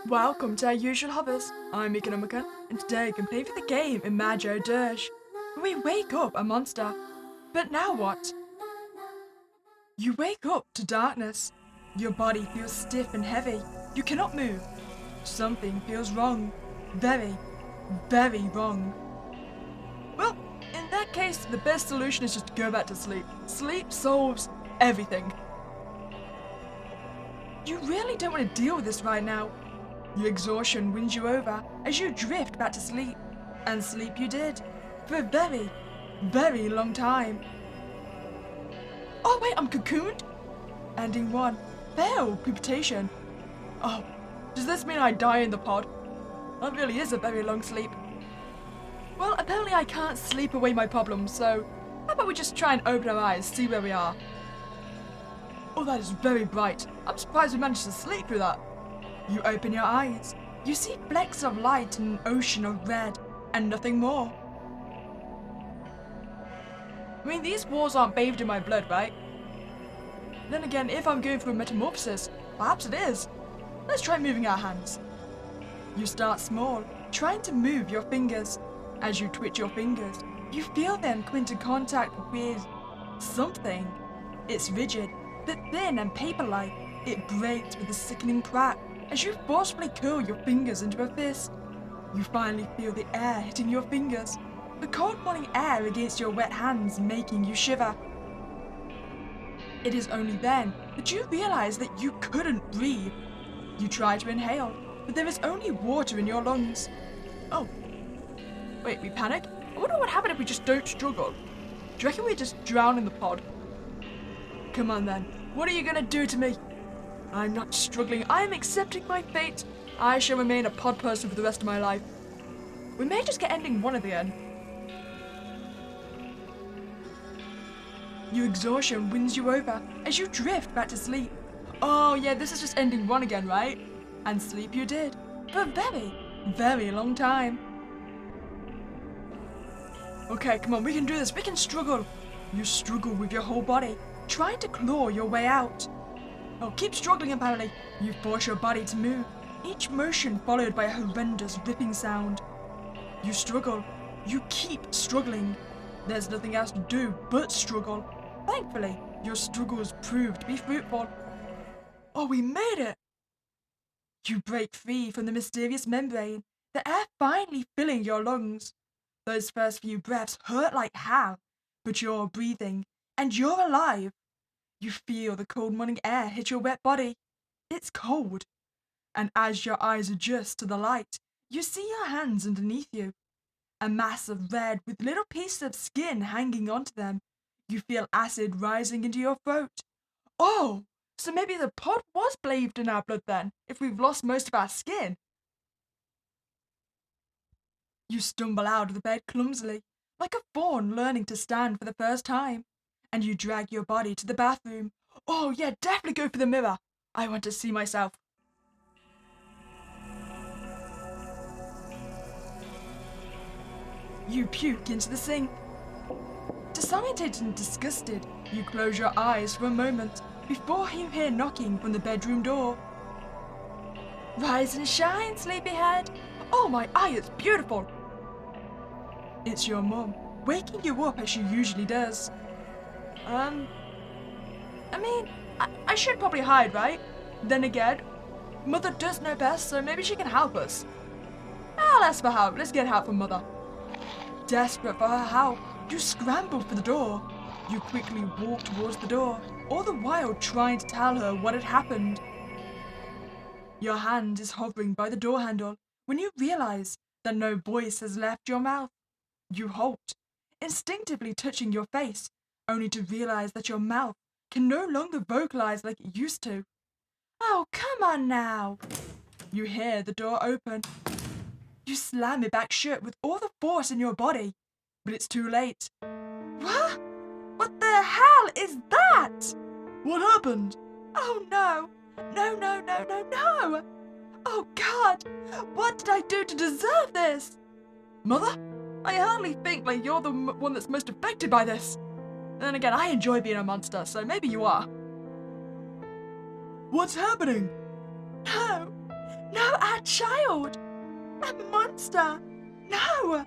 Welcome to our usual hovers. I'm Meeka Nomicon, and today I can play for the game Imago Dirge, where we wake up a monster. But now what? You wake up to darkness. Your body feels stiff and heavy. You cannot move. Something feels wrong. Very, very wrong. Well, in that case, the best solution is just to go back to sleep. Sleep solves everything. You really don't want to deal with this right now. Your exhaustion wins you over as you drift back to sleep. And sleep you did. For a very, very long time. Oh wait, I'm cocooned? Ending 1. Failed pubertation. Oh, does this mean I die in the pod? That really is a very long sleep. Well, apparently I can't sleep away my problems, so how about we just try and open our eyes, see where we are. Oh, that is very bright. I'm surprised we managed to sleep through that. You open your eyes. You see flecks of light in an ocean of red, and nothing more. I mean, these walls aren't bathed in my blood, right? Then again, if I'm going through a metamorphosis, perhaps it is. Let's try moving our hands. You start small, trying to move your fingers. As you twitch your fingers, you feel them come into contact with something. It's rigid, but thin and paper-like. It breaks with a sickening crack as you forcefully curl your fingers into a fist. You finally feel the air hitting your fingers, the cold morning air against your wet hands making you shiver. It is only then that you realize that you couldn't breathe. You try to inhale, but there is only water in your lungs. Oh. Wait, we panic? I wonder what would happen if we just don't struggle. Do you reckon we just drown in the pod? Come on then, what are you gonna do to me? I'm not struggling, I am accepting my fate. I shall remain a pod person for the rest of my life. We may just get ending 1 at the end. Your exhaustion wins you over as you drift back to sleep. Oh yeah, this is just ending 1 again, right? And sleep you did, for a very, very long time. Okay, come on, we can do this, we can struggle. You struggle with your whole body, trying to claw your way out. Oh, keep struggling apparently. You force your body to move, each motion followed by a horrendous ripping sound. You struggle. You keep struggling. There's nothing else to do but struggle. Thankfully, your struggles prove to be fruitful. Oh, we made it! You break free from the mysterious membrane, the air finally filling your lungs. Those first few breaths hurt like hell, but you're breathing, and you're alive. You feel the cold morning air hit your wet body. It's cold. And as your eyes adjust to the light, you see your hands underneath you. A mass of red with little pieces of skin hanging onto them. You feel acid rising into your throat. Oh, so maybe the pod was bathed in our blood then, if we've lost most of our skin. You stumble out of the bed clumsily, like a fawn learning to stand for the first time. And you drag your body to the bathroom. Oh yeah, definitely go for the mirror. I want to see myself. You puke into the sink. Disorientated and disgusted, you close your eyes for a moment before you hear knocking from the bedroom door. Rise and shine, sleepyhead. Oh, my eye is beautiful. It's your mum, waking you up as she usually does. I mean, I should probably hide, right? Then again, Mother does know best, so maybe she can help us. I'll ask for help. Let's get help from Mother. Desperate for her help, you scramble for the door. You quickly walk towards the door, all the while trying to tell her what had happened. Your hand is hovering by the door handle when you realize that no voice has left your mouth. You halt, instinctively touching your face, only to realize that your mouth can no longer vocalize like it used to. Oh, come on now. You hear the door open. You slam it back shut with all the force in your body, but it's too late. What? What the hell is that? What happened? Oh no. No, no, no, no, no. Oh God, what did I do to deserve this? Mother? I hardly think like you're the one that's most affected by this. Then again, I enjoy being a monster, so maybe you are. What's happening? No, No, our child! A monster! No!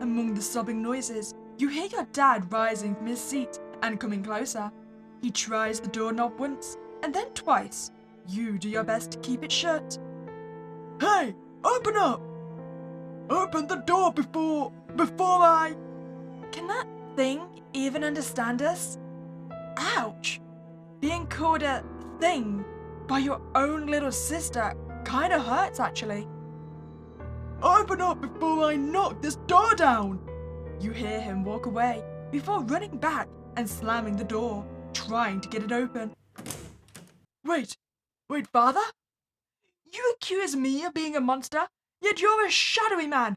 Among the sobbing noises, you hear your dad rising from his seat and coming closer. He tries the doorknob once and then twice. You do your best to keep it shut. Hey, open up! Open the door before I... Can that thing even understand us? Ouch! Being called a thing by your own little sister kinda hurts, actually. Open up before I knock this door down! You hear him walk away before running back and slamming the door, trying to get it open. Wait, father? You accuse me of being a monster, yet you're a shadowy man.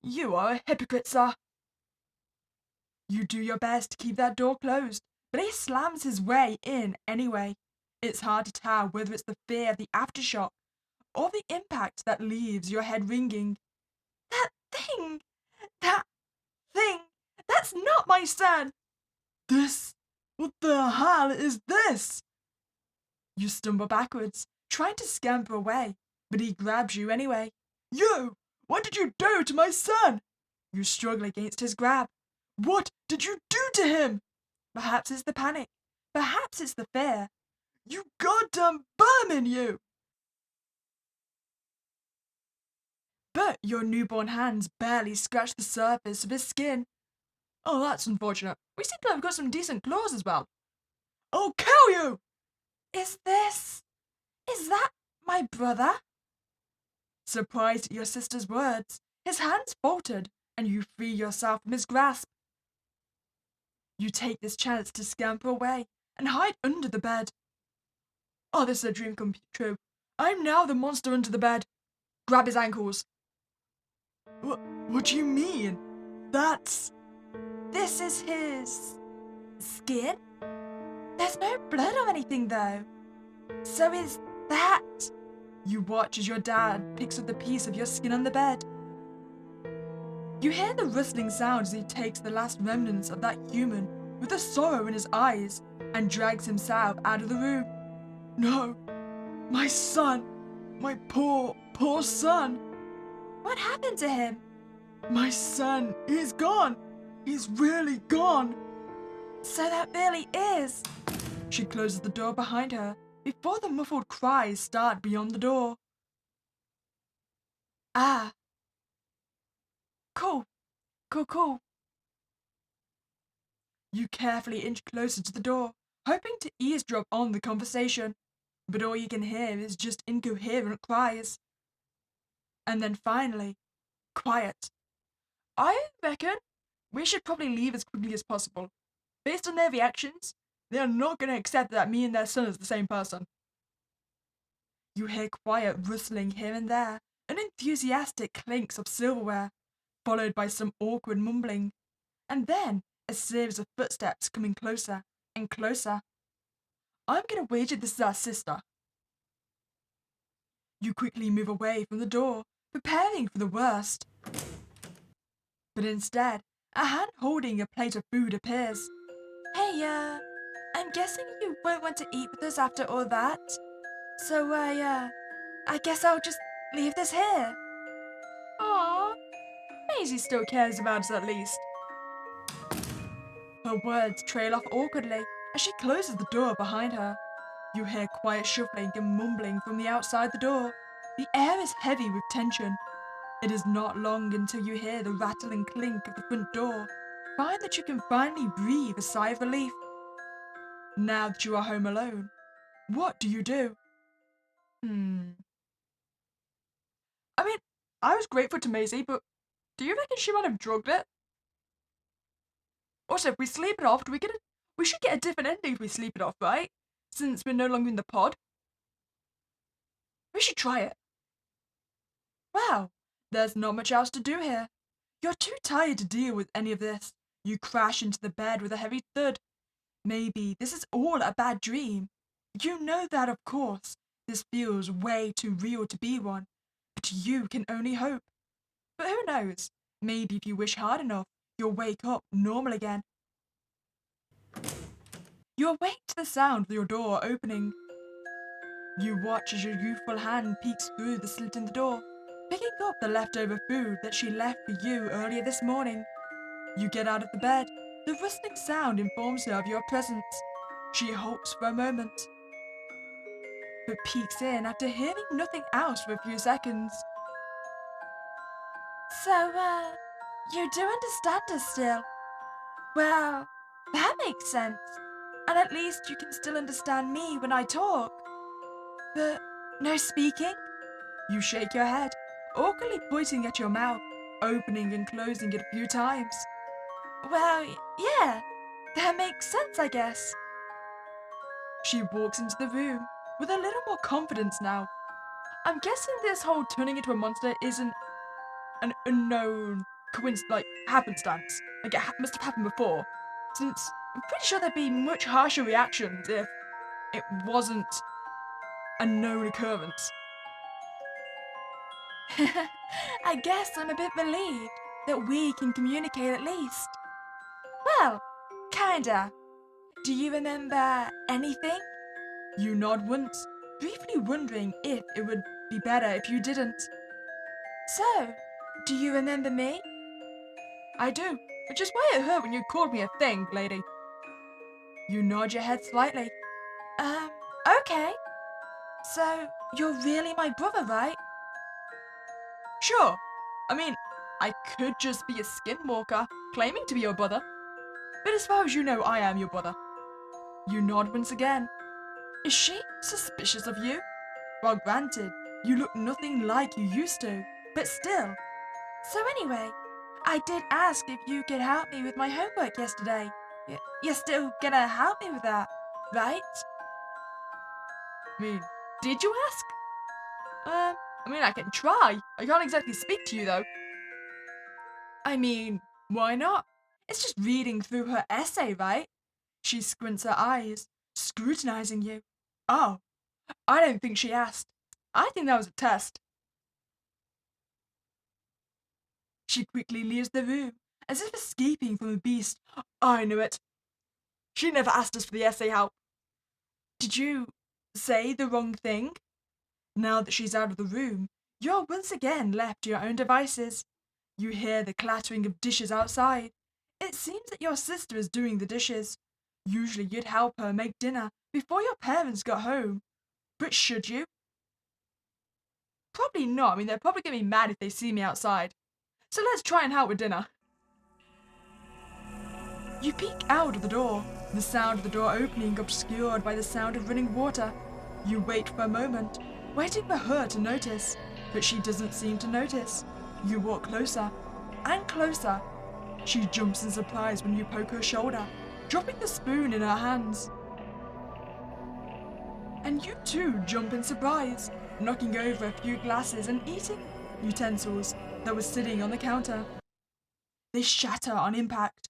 You are a hypocrite, sir. You do your best to keep that door closed, but he slams his way in anyway. It's hard to tell whether it's the fear of the aftershock or the impact that leaves your head ringing. That thing! That's not my son! What the hell is this? You stumble backwards, trying to scamper away, but he grabs you anyway. You! What did you do to my son? You struggle against his grab. What did you do to him? Perhaps it's the panic. Perhaps it's the fear. You goddamn vermin, you! But your newborn hands barely scratch the surface of his skin. Oh, that's unfortunate. We seem to have got some decent claws as well. I'll kill you! Is that my brother? Surprised at your sister's words, his hands faltered and you free yourself from his grasp. You take this chance to scamper away and hide under the bed. Oh, this is a dream come true. I'm now the monster under the bed. Grab his ankles. What do you mean? This is his skin? There's no blood or anything though. So is that... You watch as your dad picks up the piece of your skin on the bed. You hear the rustling sound as he takes the last remnants of that human with a sorrow in his eyes and drags himself out of the room. No, my son, my poor son. What happened to him? My son, he's gone. He's really gone. So that really is. She closes the door behind her before the muffled cries start beyond the door. Ah. Cool. You carefully inch closer to the door, hoping to eavesdrop on the conversation, but all you can hear is just incoherent cries. And then finally, quiet. I reckon we should probably leave as quickly as possible. Based on their reactions, they are not going to accept that me and their son is the same person. You hear quiet rustling here and there, and enthusiastic clinks of silverware, followed by some awkward mumbling, and then a series of footsteps coming closer and closer. I'm going to wager this is our sister. You quickly move away from the door, preparing for the worst. But instead, a hand holding a plate of food appears. Hey, I'm guessing you won't want to eat with us after all that. So, I guess I'll just leave this here. Aww, Maisie still cares about us at least. Her words trail off awkwardly as she closes the door behind her. You hear quiet shuffling and mumbling from the outside the door. The air is heavy with tension. It is not long until you hear the rattle and clink of the front door. Find that you can finally breathe a sigh of relief. Now that you are home alone, what do you do? I mean, I was grateful to Maisie, but do you reckon she might have drugged it? Also, if we sleep it off, we should get a different ending if we sleep it off, right? Since we're no longer in the pod. We should try it. Wow, there's not much else to do here. You're too tired to deal with any of this. You crash into the bed with a heavy thud. Maybe this is all a bad dream. You know that, of course. This feels way too real to be one. But you can only hope. But who knows? Maybe if you wish hard enough, you'll wake up normal again. You awake to the sound of your door opening. You watch as your youthful hand peeks through the slit in the door, picking up the leftover food that she left for you earlier this morning. You get out of the bed. The rustling sound informs her of your presence. She halts for a moment, but peeks in after hearing nothing else for a few seconds. So, you do understand us still? Well, that makes sense. And at least you can still understand me when I talk. But no speaking? You shake your head, awkwardly pointing at your mouth, opening and closing it a few times. Well, yeah, that makes sense, I guess. She walks into the room with a little more confidence now. I'm guessing this whole turning into a monster isn't an unknown happenstance. Like must have happened before, since I'm pretty sure there'd be much harsher reactions if it wasn't a known occurrence. I guess I'm a bit relieved that we can communicate at least. Well, kinda. Do you remember anything? You nod once, briefly wondering if it would be better if you didn't. So, do you remember me? I do, which is why it hurt when you called me a thing, lady. You nod your head slightly. Okay. So, you're really my brother, right? Sure. I mean, I could just be a skinwalker, claiming to be your brother. But as far as you know, I am your brother. You nod once again. Is she suspicious of you? Well, granted, you look nothing like you used to, but still. So anyway, I did ask if you could help me with my homework yesterday. You're still gonna help me with that, right? I mean, did you ask? I can try. I can't exactly speak to you, though. I mean, why not? It's just reading through her essay, right? She squints her eyes, scrutinizing you. Oh, I don't think she asked. I think that was a test. She quickly leaves the room, as if escaping from a beast. I knew it. She never asked us for the essay help. Did you say the wrong thing? Now that she's out of the room, you're once again left to your own devices. You hear the clattering of dishes outside. It seems that your sister is doing the dishes. Usually you'd help her make dinner before your parents got home. But should you? Probably not. I mean, they're probably going to be mad if they see me outside. So let's try and help with dinner. You peek out of the door, the sound of the door opening obscured by the sound of running water. You wait for a moment, waiting for her to notice, but she doesn't seem to notice. You walk closer and closer. She jumps in surprise when you poke her shoulder, dropping the spoon in her hands. And you too jump in surprise, knocking over a few glasses and eating utensils that were sitting on the counter. They shatter on impact.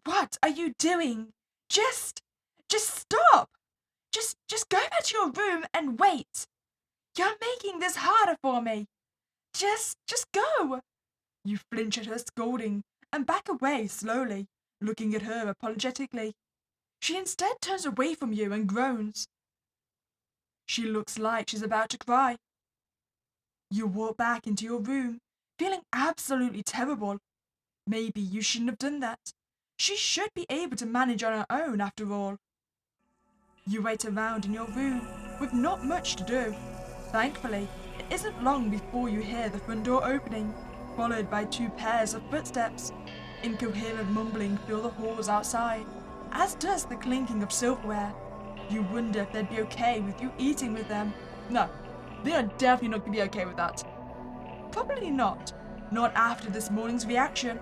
What are you doing? Just stop! Just go back to your room and wait. You're making this harder for me. Just go. You flinch at her scolding and back away slowly, looking at her apologetically. She instead turns away from you and groans. She looks like she's about to cry. You walk back into your room, feeling absolutely terrible. Maybe you shouldn't have done that. She should be able to manage on her own after all. You wait around in your room with not much to do. Thankfully, it isn't long before you hear the front door opening, followed by 2 pairs of footsteps. Incoherent mumbling fill the halls outside, as does the clinking of silverware. You wonder if they'd be okay with you eating with them. No, they are definitely not going to be okay with that. Probably not. Not after this morning's reaction.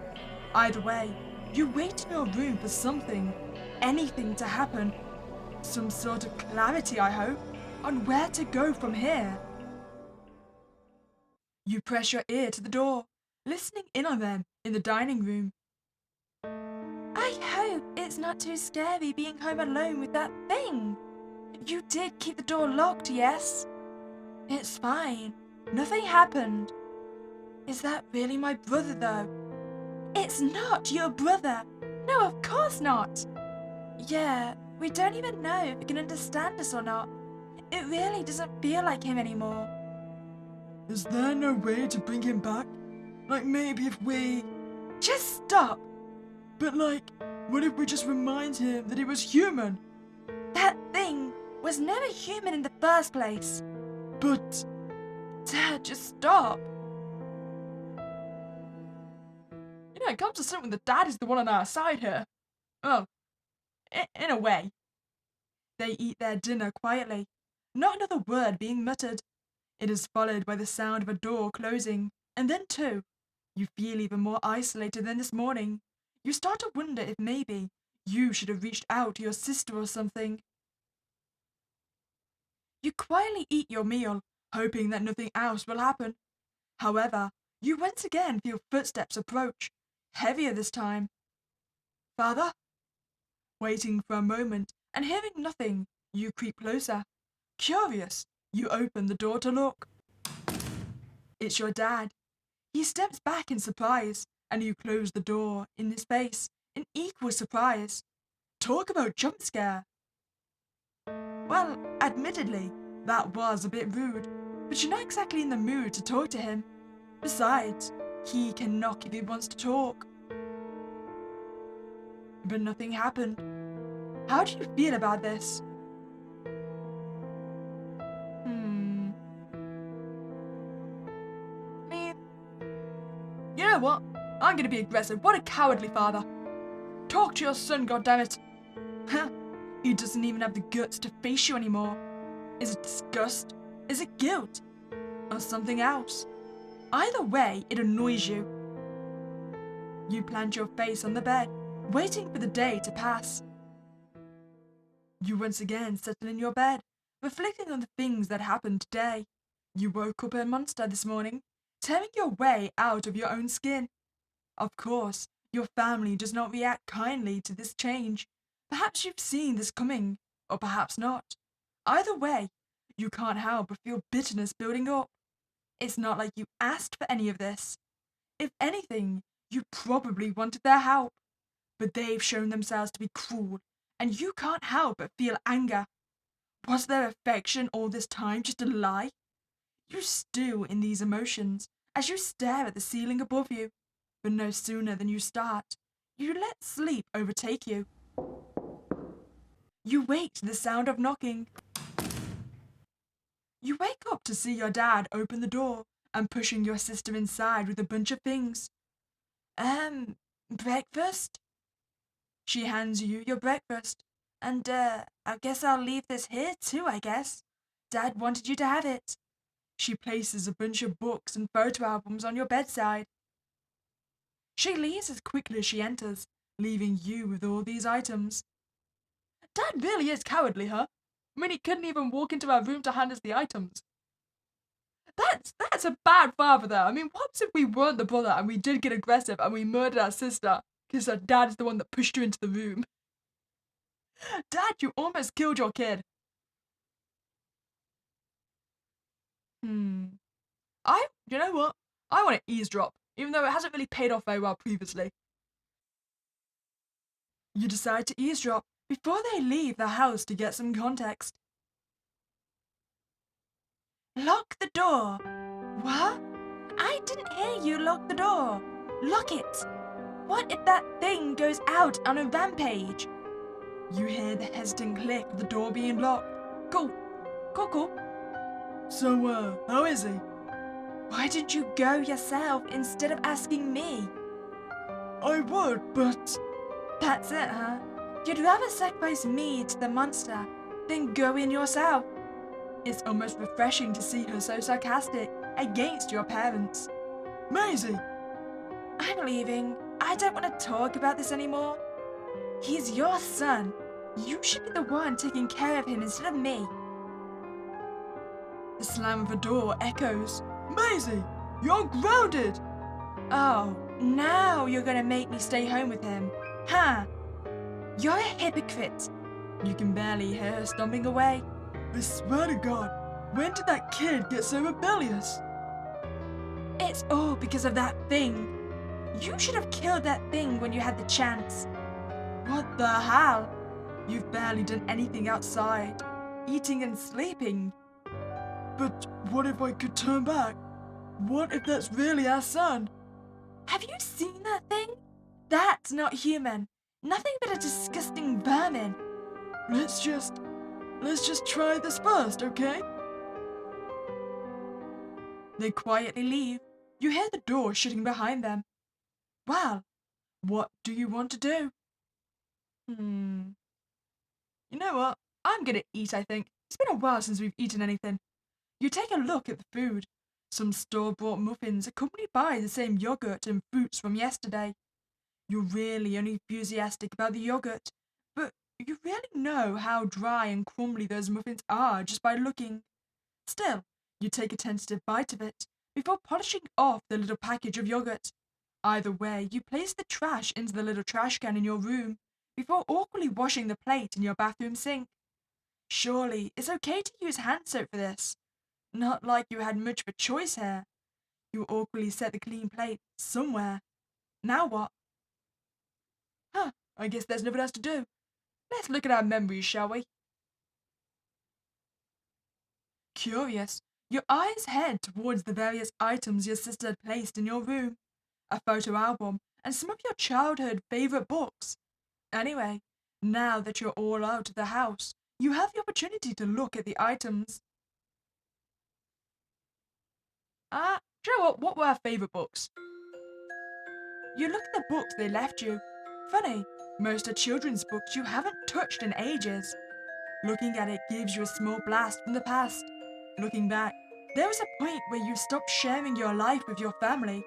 Either way, you wait in your room for something, anything to happen. Some sort of clarity, I hope, on where to go from here. You press your ear to the door, listening in on them in the dining room. I hope it's not too scary being home alone with that thing. You did keep the door locked, yes? It's fine. Nothing happened. Is that really my brother, though? It's not your brother. No, of course not. Yeah, we don't even know if he can understand us or not. It really doesn't feel like him anymore. Is there no way to bring him back? Like maybe if we... Just stop! But like, what if we just remind him that he was human? That thing was never human in the first place. But... Dad, just stop. You know, it comes to something that Dad is the one on our side here. Well, in a way. They eat their dinner quietly, not another word being muttered. It is followed by the sound of a door closing, and then too, you feel even more isolated than this morning. You start to wonder if maybe you should have reached out to your sister or something. You quietly eat your meal, hoping that nothing else will happen. However, you once again feel footsteps approach, heavier this time. Father? Waiting for a moment and hearing nothing, you creep closer. Curious, you open the door to look. It's your dad. He steps back in surprise, and you close the door in his face in equal surprise. Talk about jump scare. Well, admittedly, that was a bit rude, but you're not exactly in the mood to talk to him. Besides, he can knock if he wants to talk. But nothing happened. How do you feel about this? You know what? I'm gonna be aggressive. What a cowardly father. Talk to your son, goddammit. Huh? He doesn't even have the guts to face you anymore. Is it disgust? Is it guilt? Or something else? Either way, it annoys you. You plant your face on the bed, waiting for the day to pass. You once again settle in your bed, reflecting on the things that happened today. You woke up a monster this morning, tearing your way out of your own skin. Of course, your family does not react kindly to this change. Perhaps you've seen this coming, or perhaps not. Either way, you can't help but feel bitterness building up. It's not like you asked for any of this. If anything, you probably wanted their help. But they've shown themselves to be cruel, and you can't help but feel anger. Was their affection all this time just a lie? You stew in these emotions as you stare at the ceiling above you, but no sooner than you start, you let sleep overtake you. You wake to the sound of knocking. You wake up to see your dad open the door and pushing your sister inside with a bunch of things. Breakfast? She hands you your breakfast. And, I guess I'll leave this here too, I guess. Dad wanted you to have it. She places a bunch of books and photo albums on your bedside. She leaves as quickly as she enters, leaving you with all these items. Dad really is cowardly, huh? I mean, he couldn't even walk into our room to hand us the items. That's a bad father there. I mean, what if we weren't the brother and we did get aggressive and we murdered our sister because our dad is the one that pushed her into the room? Dad, you almost killed your kid. You know what? I want to eavesdrop, even though it hasn't really paid off very well previously. You decide to eavesdrop before they leave the house to get some context. Lock the door. What? I didn't hear you lock the door. Lock it. What if that thing goes out on a rampage? You hear the hesitant click of the door being locked. Go. So, how is he? Why didn't you go yourself instead of asking me? I would, but... That's it, huh? You'd rather sacrifice me to the monster than go in yourself. It's almost refreshing to see her so sarcastic against your parents. Maisie! I'm leaving. I don't want to talk about this anymore. He's your son. You should be the one taking care of him instead of me. The slam of a door echoes. Maisie! You're grounded! Oh, now you're gonna make me stay home with him, huh? You're a hypocrite. You can barely hear her stomping away. I swear to God, when did that kid get so rebellious? It's all because of that thing. You should have killed that thing when you had the chance. What the hell? You've barely done anything outside. eating and sleeping. But what if I could turn back? What if that's really our son? Have you seen that thing? That's not human. Nothing but a disgusting vermin. Let's just try this first, okay? They quietly leave. You hear the door shutting behind them. Well, what do you want to do? You know what? I'm gonna eat, I think. It's been a while since we've eaten anything. You take a look at the food. Some store-bought muffins accompanied by the same yogurt and fruits from yesterday. You're really enthusiastic about the yogurt, but you really know how dry and crumbly those muffins are just by looking. Still, you take a tentative bite of it before polishing off the little package of yogurt. Either way, you place the trash into the little trash can in your room before awkwardly washing the plate in your bathroom sink. Surely, it's okay to use hand soap for this. Not like you had much of a choice here. You awkwardly set the clean plate somewhere. Now what? I guess there's nothing else to do. Let's look at our memories, shall we? Curious, your eyes head towards the various items your sister had placed in your room. A photo album and some of your childhood favorite books. Anyway, now that you're all out of the house, you have the opportunity to look at the items. Do you know what were our favorite books? You look at the books they left you. Funny, most are children's books you haven't touched in ages. Looking at it gives you a small blast from the past. Looking back, there was a point where you stopped sharing your life with your family.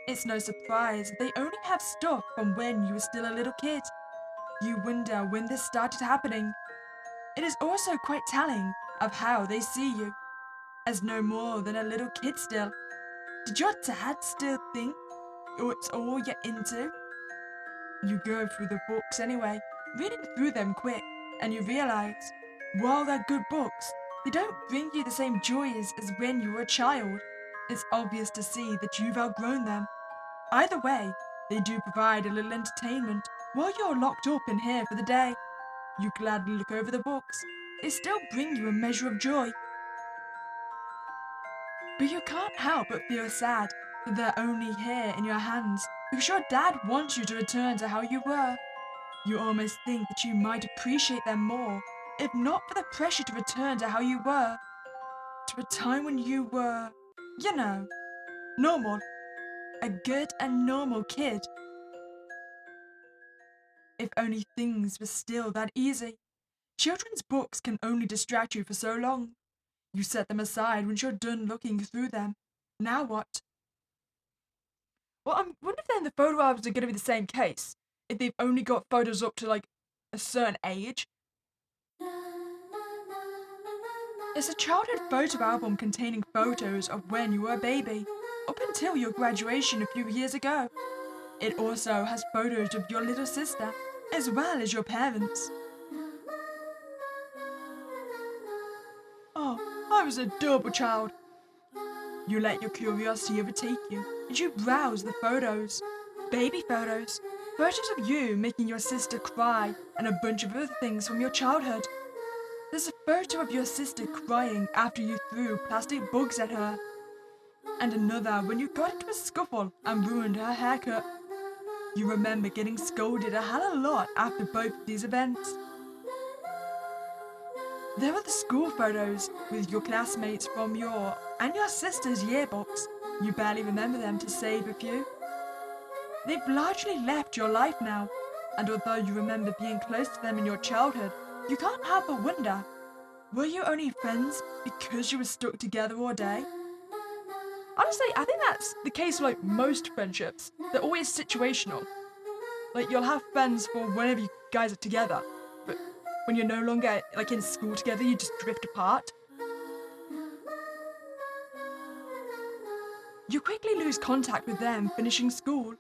It's no surprise they only have stuff from when you were still a little kid. You wonder when this started happening. It is also quite telling of how they see you, as no more than a little kid still. Did your dad still think it's all you're into? You go through the books anyway, reading through them quick, and you realize, while they're good books, they don't bring you the same joys as when you were a child. It's obvious to see that you've outgrown them. Either way, they do provide a little entertainment while you're locked up in here for the day. You gladly look over the books. They still bring you a measure of joy. But you can't help but feel sad that they're only here in your hands because your dad wants you to return to how you were. You almost think that you might appreciate them more if not for the pressure to return to how you were. To a time when you were, you know, normal. A good and normal kid. If only things were still that easy. Children's books can only distract you for so long. You set them aside once you're done looking through them. Now what? Well, I wonder if then the photo albums are going to be the same case. If they've only got photos up to like a certain age. It's a childhood photo album containing photos of when you were a baby, up until your graduation a few years ago. It also has photos of your little sister, as well as your parents. Oh, I was a double child. You let your curiosity overtake you, and you browse the photos. Baby photos. Photos of you making your sister cry, and a bunch of other things from your childhood. There's a photo of your sister crying after you threw plastic bugs at her. And another when you got into a scuffle and ruined her haircut. You remember getting scolded a hell of a lot after both of these events. There are the school photos with your classmates from your and your sister's yearbooks. You barely remember them to save a few. They've largely left your life now, and although you remember being close to them in your childhood, you can't help but wonder, were you only friends because you were stuck together all day? Honestly, I think that's the case for like most friendships. They're always situational. Like you'll have friends for whenever you guys are together, but when you're no longer like in school together, you just drift apart. You quickly lose contact with them finishing school,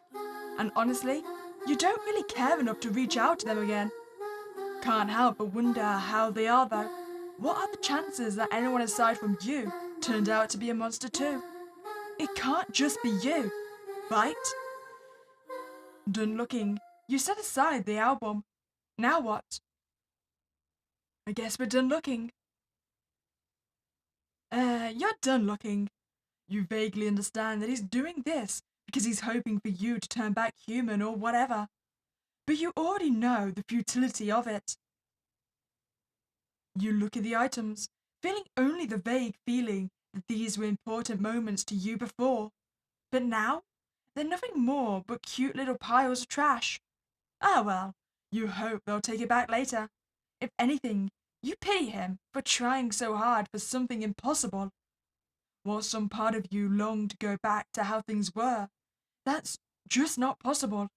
and honestly, you don't really care enough to reach out to them again. Can't help but wonder how they are though. What are the chances that anyone aside from you turned out to be a monster too? It can't just be you, right? Done looking, you set aside the album. Now what? I guess we're done looking. You're done looking. You vaguely understand that he's doing this because he's hoping for you to turn back human or whatever. But you already know the futility of it. You look at the items, feeling only the vague feeling that these were important moments to you before. But now, they're nothing more but cute little piles of trash. Ah well, you hope they'll take it back later. If anything, you pity him for trying so hard for something impossible. While some part of you long to go back to how things were, that's just not possible.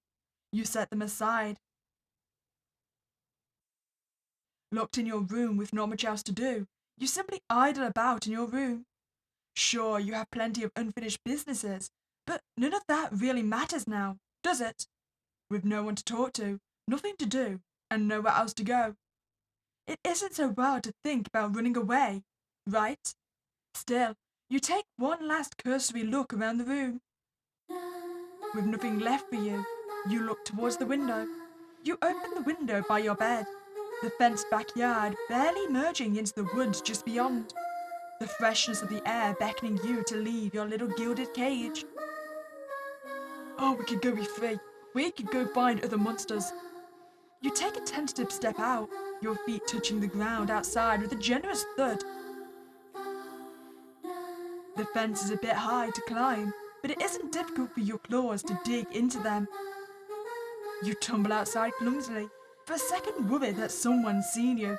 You set them aside. Locked in your room with not much else to do, you simply idle about in your room. Sure, you have plenty of unfinished businesses, but none of that really matters now, does it? With no one to talk to, nothing to do, and nowhere else to go. It isn't so wild to think about running away, right? Still, you take one last cursory look around the room. With nothing left for you, you look towards the window. You open the window by your bed, the fenced backyard barely merging into the woods just beyond, the freshness of the air beckoning you to leave your little gilded cage. Oh, we could go be free. We could go find other monsters. You take a tentative step out, your feet touching the ground outside with a generous thud. The fence is a bit high to climb, but it isn't difficult for your claws to dig into them. You tumble outside clumsily, for a second worried that someone's seen you.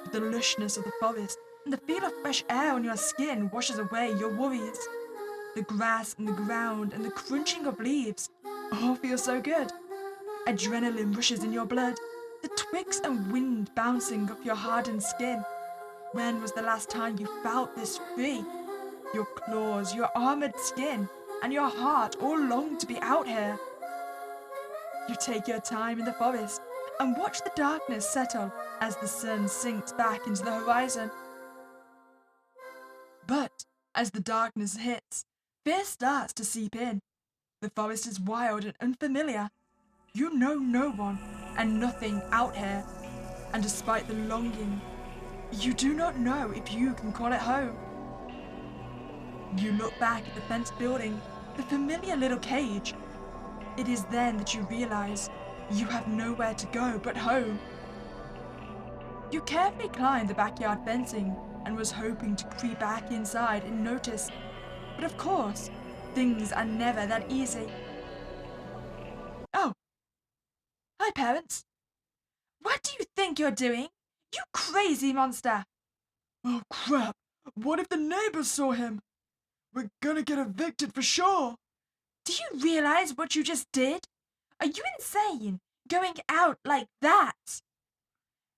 But the lushness of the forest and the feel of fresh air on your skin washes away your worries. The grass and the ground and the crunching of leaves all feel so good. Adrenaline rushes in your blood, the twigs and wind bouncing off your hardened skin. When was the last time you felt this free? Your claws, your armored skin, and your heart all long to be out here. You take your time in the forest and watch the darkness settle as the sun sinks back into the horizon. But as the darkness hits, fear starts to seep in. The forest is wild and unfamiliar. You know no one and nothing out here, and despite the longing, you do not know if you can call it home. You look back at the fenced building, the familiar little cage. It is then that you realize you have nowhere to go but home. You carefully climbed the backyard fencing and was hoping to creep back inside and notice. But of course, things are never that easy. Oh. Hi, parents. What do you think you're doing? You crazy monster! Oh crap! What if the neighbors saw him? We're gonna get evicted for sure! Do you realize what you just did? Are you insane? Going out like that?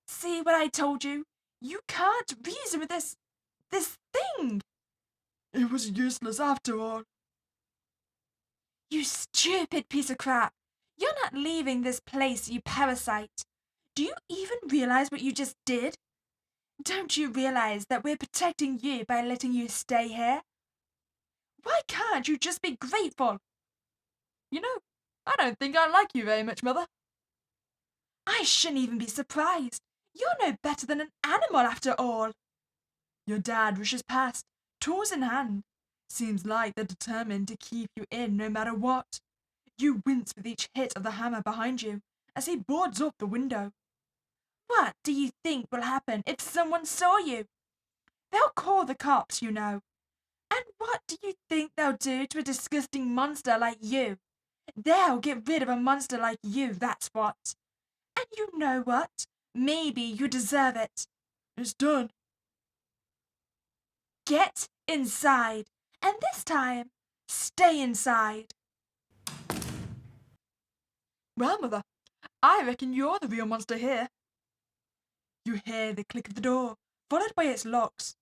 See what I told you? You can't reason with this thing! It was useless after all. You stupid piece of crap! You're not leaving this place, you parasite! Do you even realize what you just did? Don't you realize that we're protecting you by letting you stay here? Why can't you just be grateful? You know, I don't think I like you very much, Mother. I shouldn't even be surprised. You're no better than an animal after all. Your dad rushes past, tools in hand. Seems like they're determined to keep you in no matter what. You wince with each hit of the hammer behind you as he boards up the window. What do you think will happen if someone saw you? They'll call the cops, you know. And what do you think they'll do to a disgusting monster like you? They'll get rid of a monster like you, that's what. And you know what? Maybe you deserve it. It's done. Get inside. And this time, stay inside. Well, Mother, I reckon you're the real monster here. You hear the click of the door, followed by its locks.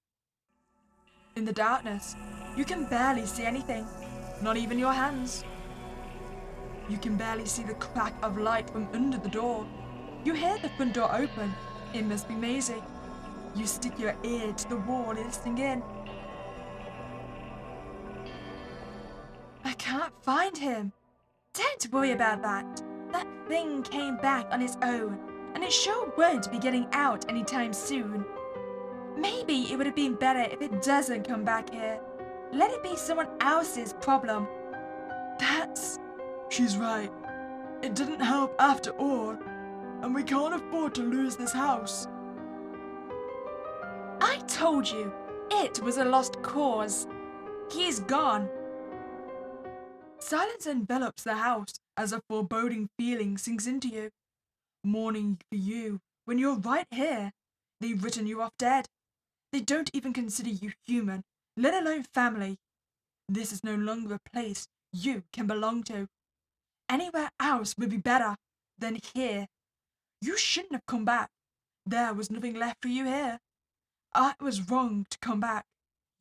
In the darkness, you can barely see anything, not even your hands. You can barely see the crack of light from under the door. You hear the front door open. It must be Maisie. You stick your ear to the wall listening in. I can't find him. Don't worry about that. That thing came back on its own, and it sure won't be getting out anytime soon. Maybe it would have been better if it doesn't come back here. Let it be someone else's problem. She's right. It didn't help after all, and we can't afford to lose this house. I told you, it was a lost cause. He's gone. Silence envelops the house as a foreboding feeling sinks into you. Mourning for you when you're right here. They've written you off dead. They don't even consider you human, let alone family. This is no longer a place you can belong to. Anywhere else would be better than here. You shouldn't have come back. There was nothing left for you here. I was wrong to come back.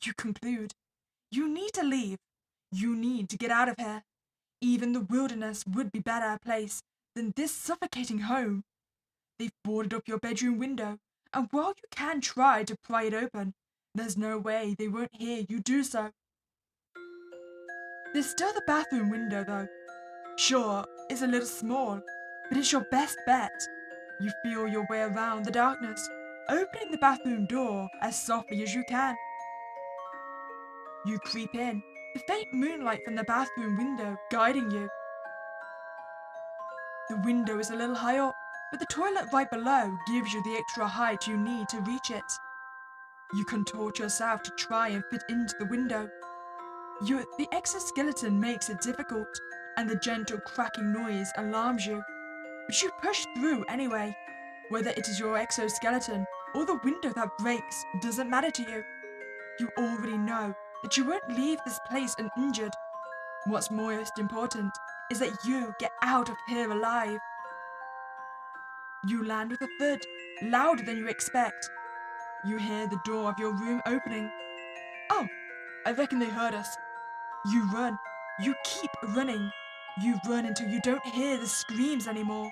You conclude. You need to leave. You need to get out of here. Even the wilderness would be better a place than this suffocating home. They've boarded up your bedroom window, and while you can try to pry it open, there's no way they won't hear you do so. There's still the bathroom window, though. Sure, it's a little small, but it's your best bet. You feel your way around the darkness, opening the bathroom door as softly as you can. You creep in, the faint moonlight from the bathroom window guiding you. The window is a little high up, but the toilet right below gives you the extra height you need to reach it. You contort yourself to try and fit into the window. The exoskeleton makes it difficult, and the gentle cracking noise alarms you. But you push through anyway. Whether it is your exoskeleton or the window that breaks doesn't matter to you. You already know that you won't leave this place uninjured. What's most important is that you get out of here alive. You land with a thud, louder than you expect. You hear the door of your room opening. Oh, I reckon they heard us. You run. You keep running. You run until you don't hear the screams anymore.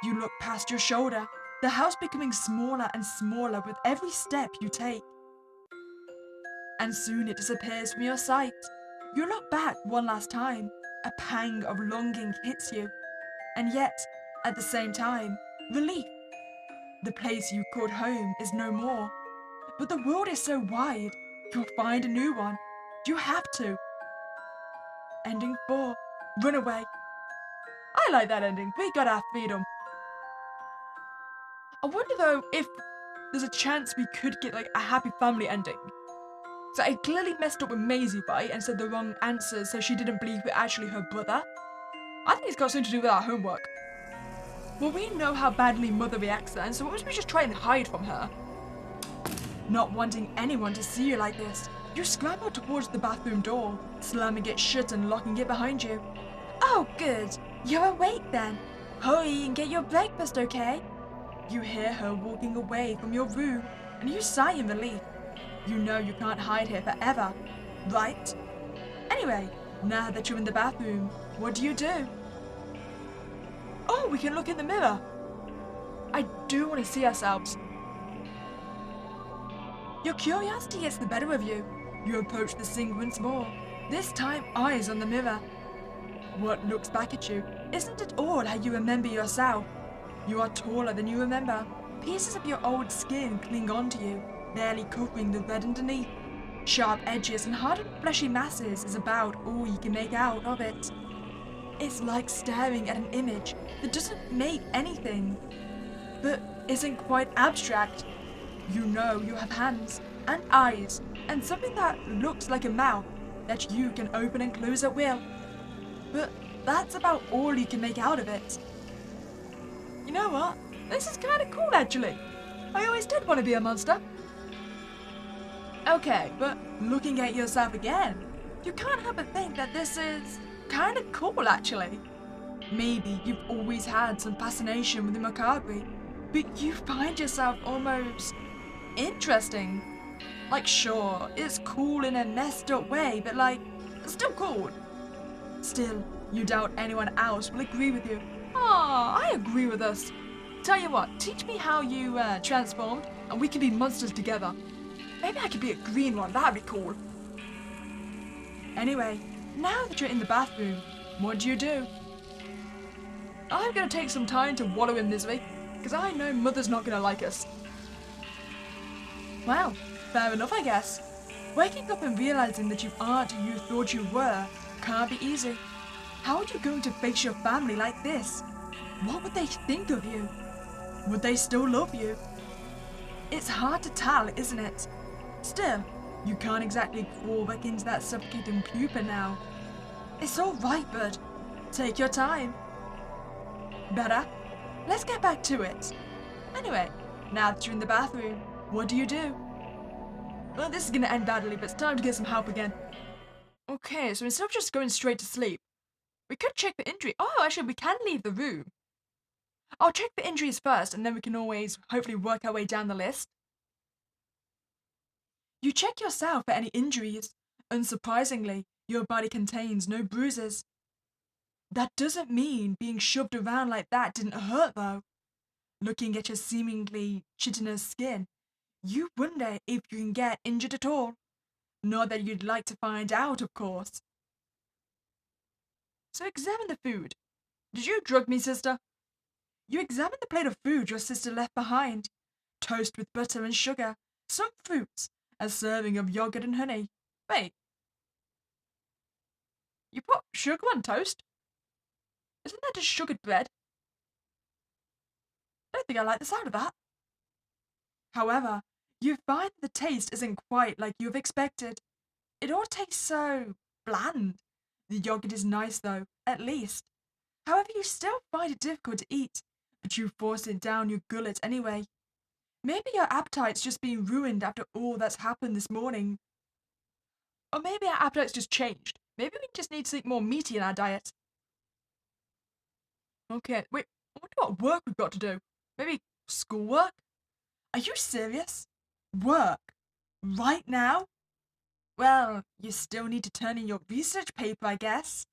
You look past your shoulder, the house becoming smaller and smaller with every step you take. And soon it disappears from your sight. You look back one last time. A pang of longing hits you. And yet, at the same time, relief. The place you called home is no more. But the world is so wide, you'll find a new one. You have to. Ending 4. Runaway. I like that ending. We got our freedom. I wonder though if there's a chance we could get like a happy family ending. So I clearly messed up with Maisie, right, and said the wrong answer, so she didn't believe we're actually her brother. I think it's got something to do with our homework. Well, we know how badly Mother reacts then, so why don't we just try and hide from her? Not wanting anyone to see you like this, you scramble towards the bathroom door, slamming it shut and locking it behind you. Oh, good. You're awake then. Hurry and get your breakfast, okay? You hear her walking away from your room, and you sigh in relief. You know you can't hide here forever, right? Anyway, now that you're in the bathroom, what do you do? Oh, we can look in the mirror. I do want to see ourselves. Your curiosity gets the better of you. You approach the sink once more, this time eyes on the mirror. What looks back at you isn't at all how you remember yourself. You are taller than you remember. Pieces of your old skin cling onto you, barely covering the red underneath. Sharp edges and hardened fleshy masses is about all you can make out of it. It's like staring at an image that doesn't make anything, but isn't quite abstract. You know you have hands and eyes and something that looks like a mouth that you can open and close at will. But that's about all you can make out of it. You know what? This is kind of cool actually. I always did want to be a monster. Okay, but looking at yourself again, you can't help but think that this is kind of cool actually. Maybe you've always had some fascination with the macabre, but you find yourself almost interesting. Like sure, it's cool in a messed up way, but like, it's still cool. Still, you doubt anyone else will agree with you. Ah, I agree with us. Tell you what, teach me how you transformed and we can be monsters together. Maybe I could be a green one, that'd be cool. Anyway, now that you're in the bathroom, what do? I'm gonna take some time to wallow in misery, because I know Mother's not gonna like us. Well, fair enough, I guess. Waking up and realizing that you aren't who you thought you were can't be easy. How are you going to face your family like this? What would they think of you? Would they still love you? It's hard to tell, isn't it? Still, you can't exactly crawl back into that suffocating pupa now. It's all right, bud. Take your time. Better? Let's get back to it. Anyway, now that you're in the bathroom, what do you do? Well, this is gonna end badly, but it's time to get some help again. Okay, so instead of just going straight to sleep, we could check the injury. Oh, actually, we can leave the room. I'll check the injuries first, and then we can always hopefully work our way down the list. You check yourself for any injuries. Unsurprisingly, your body contains no bruises. That doesn't mean being shoved around like that didn't hurt, though. Looking at your seemingly chitinous skin, you wonder if you can get injured at all. Not that you'd like to find out, of course. So examine the food. Did you drug me, sister? You examine the plate of food your sister left behind. Toast with butter and sugar, some fruits, a serving of yogurt and honey. Wait. You put sugar on toast? Isn't that just sugared bread? I don't think I like the sound of that. However, you find the taste isn't quite like you've expected. It all tastes so bland. The yogurt is nice though, at least. However, you still find it difficult to eat, but you force it down your gullet anyway. Maybe your appetite's just been ruined after all that's happened this morning. Or maybe our appetite's just changed. Maybe we just need something more meaty in our diet. Okay, wait, I wonder what work we've got to do. Maybe schoolwork? Are you serious? Work? Right now? Well, you still need to turn in your research paper, I guess.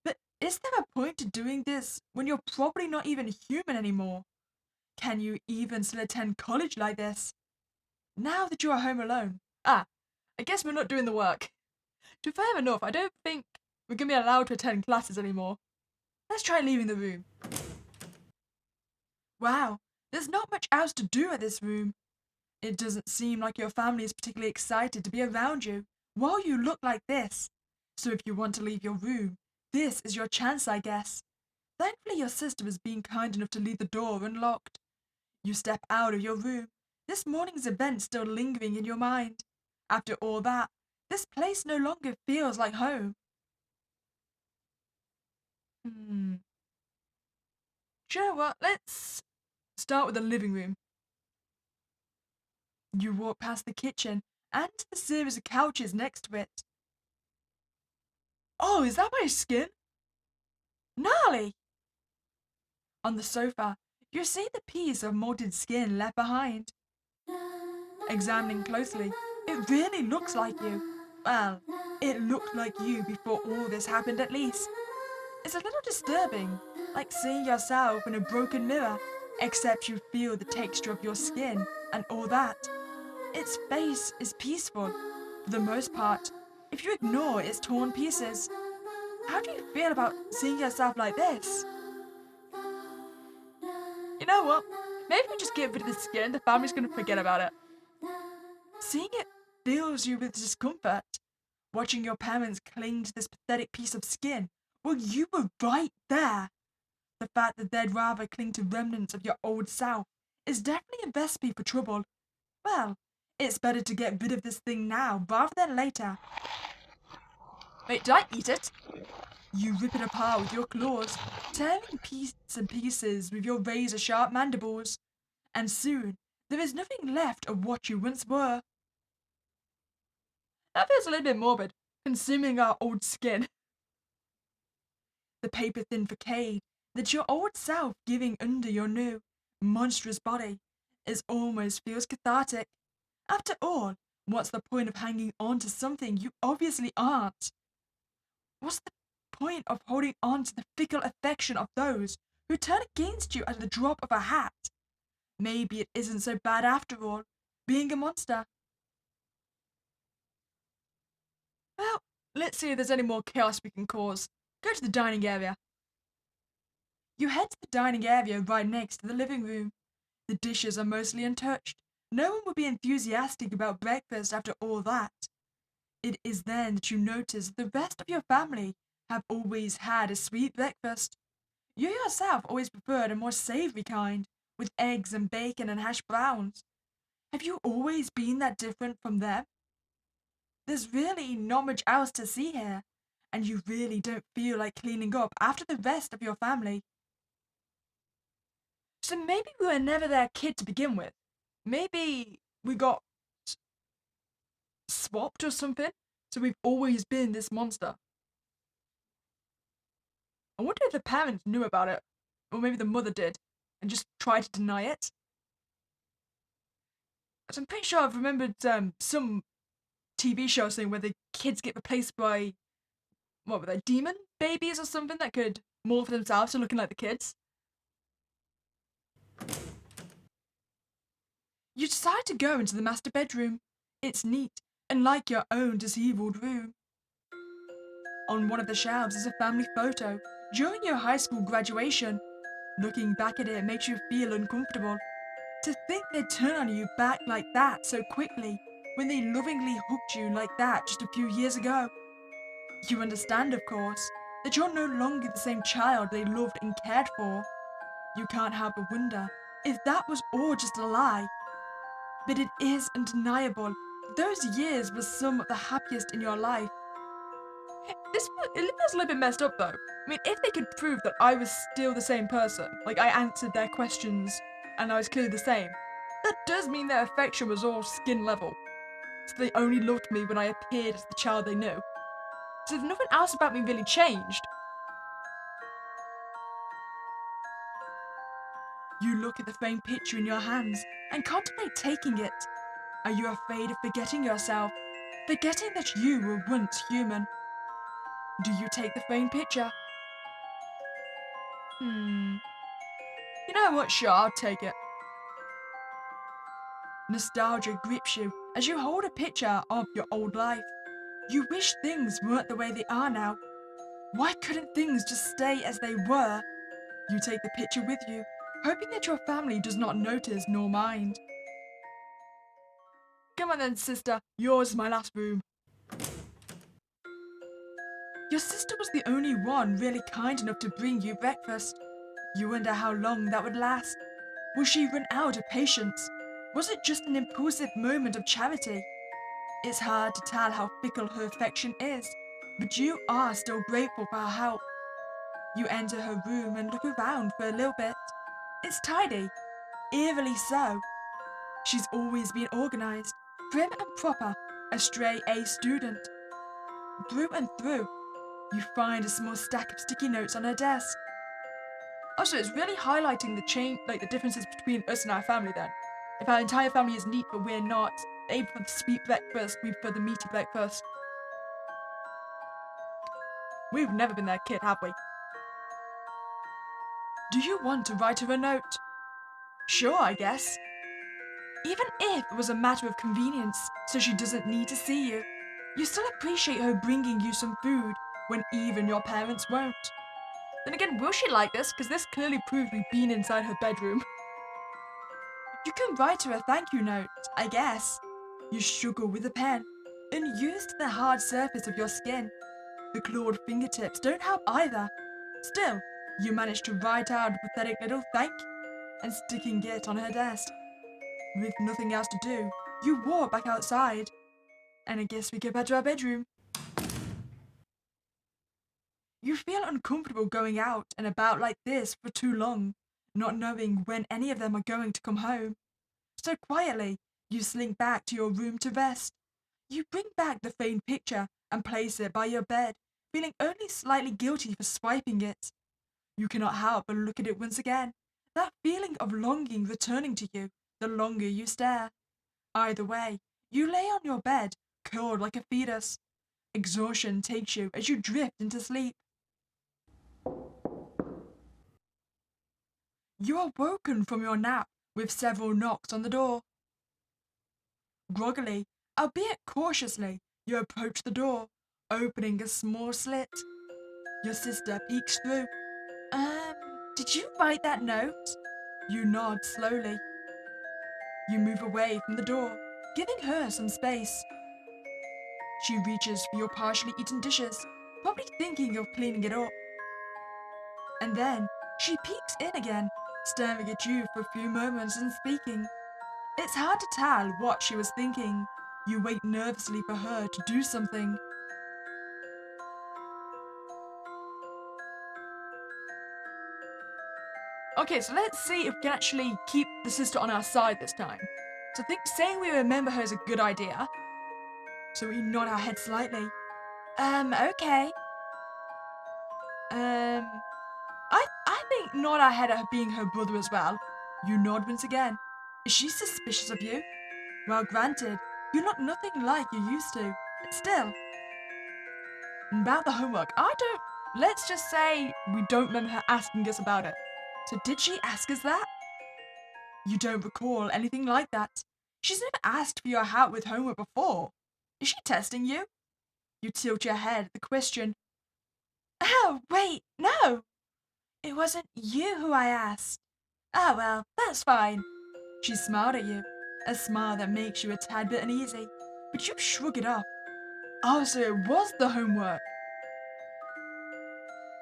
But is there a point to doing this when you're probably not even human anymore? Can you even still attend college like this? Now that you are home alone. I guess we're not doing the work. To fair enough, I don't think we're going to be allowed to attend classes anymore. Let's try leaving the room. Wow, there's not much else to do at this room. It doesn't seem like your family is particularly excited to be around you while you look like this. So if you want to leave your room, this is your chance, I guess. Thankfully, your sister was being kind enough to leave the door unlocked. You step out of your room, this morning's event still lingering in your mind. After all that, this place no longer feels like home. Do you know what? Let's start with the living room. You walk past the kitchen and the series of couches next to it. Oh, is that my skin? Gnarly! On the sofa, you see the piece of molted skin left behind. Examining closely, it really looks like you. Well, it looked like you before all this happened at least. It's a little disturbing, like seeing yourself in a broken mirror, except you feel the texture of your skin and all that. Its face is peaceful, for the most part, if you ignore its torn pieces. How do you feel about seeing yourself like this? You know what? Maybe we just get rid of the skin, the family's gonna forget about it. Seeing it fills you with discomfort. Watching your parents cling to this pathetic piece of skin, well, you were right there. The fact that they'd rather cling to remnants of your old self is definitely a recipe for trouble. Well, it's better to get rid of this thing now rather than later. Wait, did I eat it? You rip it apart with your claws, tearing pieces and pieces with your razor-sharp mandibles. And soon, there is nothing left of what you once were. That feels a little bit morbid, consuming our old skin. The paper-thin facade that your old self giving under your new, monstrous body is almost feels cathartic. After all, what's the point of hanging on to something you obviously aren't? What's the point of holding on to the fickle affection of those who turn against you at the drop of a hat? Maybe it isn't so bad after all, being a monster. Well, let's see if there's any more chaos we can cause. Go to the dining area. You head to the dining area right next to the living room. The dishes are mostly untouched, No one would be enthusiastic about breakfast after all that. It is then that you notice the rest of your family have always had a sweet breakfast. You yourself always preferred a more savory kind, with eggs and bacon and hash browns. Have you always been that different from them? There's really not much else to see here, and you really don't feel like cleaning up after the rest of your family. So maybe we were never their kid to begin with. Maybe we got swapped or something. So we've always been this monster. I wonder if the parents knew about it. Or maybe the mother did and just tried to deny it. So I'm pretty sure I've remembered some TV show thing where the kids get replaced by, what were they, demon babies or something that could morph themselves to looking like the kids. You decide to go into the master bedroom. It's neat and like your own disabled room. On one of the shelves is a family photo during your high school graduation. Looking back at it makes you feel uncomfortable. To think they'd turn on you back like that so quickly when they lovingly hooked you like that just a few years ago. You understand, of course, that you're no longer the same child they loved and cared for. You can't help but wonder if that was all just a lie. But it is undeniable. Those years were some of the happiest in your life. It feels a little bit messed up though. I mean, if they could prove that I was still the same person, like I answered their questions and I was clearly the same, that does mean their affection was all skin level. So they only loved me when I appeared as the child they knew. So if nothing else about me really changed. You look at the framed picture in your hands and contemplate taking it. Are you afraid of forgetting yourself? Forgetting that you were once human? Do you take the framed picture? You know what? Sure, I'll take it. Nostalgia grips you as you hold a picture of your old life. You wish things weren't the way they are now. Why couldn't things just stay as they were? You take the picture with you, hoping that your family does not notice nor mind. Come on then, sister. Yours is my last room. Your sister was the only one really kind enough to bring you breakfast. You wonder how long that would last. Will she run out of patience? Was it just an impulsive moment of charity? It's hard to tell how fickle her affection is, but you are still grateful for her help. You enter her room and look around for a little bit. It's tidy, eerily so. She's always been organized, prim and proper, a stray A student. Through and through, you find a small stack of sticky notes on her desk. Also, it's really highlighting the change, like the differences between us and our family then. If our entire family is neat but we're not, they prefer the sweet breakfast, we prefer the meaty breakfast. We've never been that kid, have we? Do you want to write her a note? Sure, I guess. Even if it was a matter of convenience, so she doesn't need to see you, you still appreciate her bringing you some food when even your parents won't. Then again, will she like this? Because this clearly proves we've been inside her bedroom. You can write her a thank you note, I guess. You struggle with a pen, unused to the hard surface of your skin. The clawed fingertips don't help either. Still, you manage to write out a pathetic little thank you and sticking it on her desk. With nothing else to do, you walk back outside. And I guess we go back to our bedroom. You feel uncomfortable going out and about like this for too long, not knowing when any of them are going to come home. So quietly, you slink back to your room to rest. You bring back the framed picture and place it by your bed, feeling only slightly guilty for swiping it. You cannot help but look at it once again, that feeling of longing returning to you the longer you stare. Either way, you lay on your bed, curled like a fetus. Exhaustion takes you as you drift into sleep. You are woken from your nap with several knocks on the door. Groggily, albeit cautiously, you approach the door, opening a small slit. Your sister peeks through. Did you write that note? You nod slowly. You move away from the door, giving her some space. She reaches for your partially eaten dishes, probably thinking of cleaning it up. And then she peeks in again, staring at you for a few moments and speaking. It's hard to tell what she was thinking. You wait nervously for her to do something. Okay, so let's see if we can actually keep the sister on our side this time. So I think saying we remember her is a good idea. So we nod our head slightly. Okay. I think nod our head at being her brother as well. You nod once again. Is she suspicious of you? Well, granted, you look nothing like you used to, but still. About the homework, let's just say we don't remember her asking us about it. So did she ask us that? You don't recall anything like that. She's never asked for your help with homework before. Is she testing you? You tilt your head at the question. Oh, wait, no. It wasn't you who I asked. Oh, well, that's fine. She smiled at you, a smile that makes you a tad bit uneasy, but you shrug it off. Oh, so it was the homework.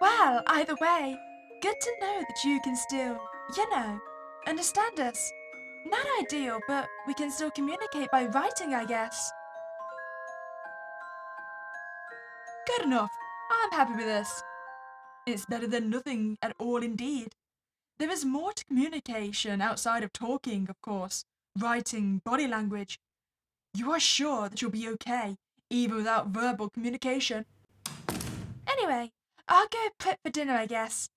Well, either way, good to know that you can still, understand us. Not ideal, but we can still communicate by writing, I guess. Good enough. I'm happy with this. It's better than nothing at all indeed. There is more to communication outside of talking, of course. Writing, body language. You are sure that you'll be okay, even without verbal communication? Anyway, I'll go prep for dinner, I guess.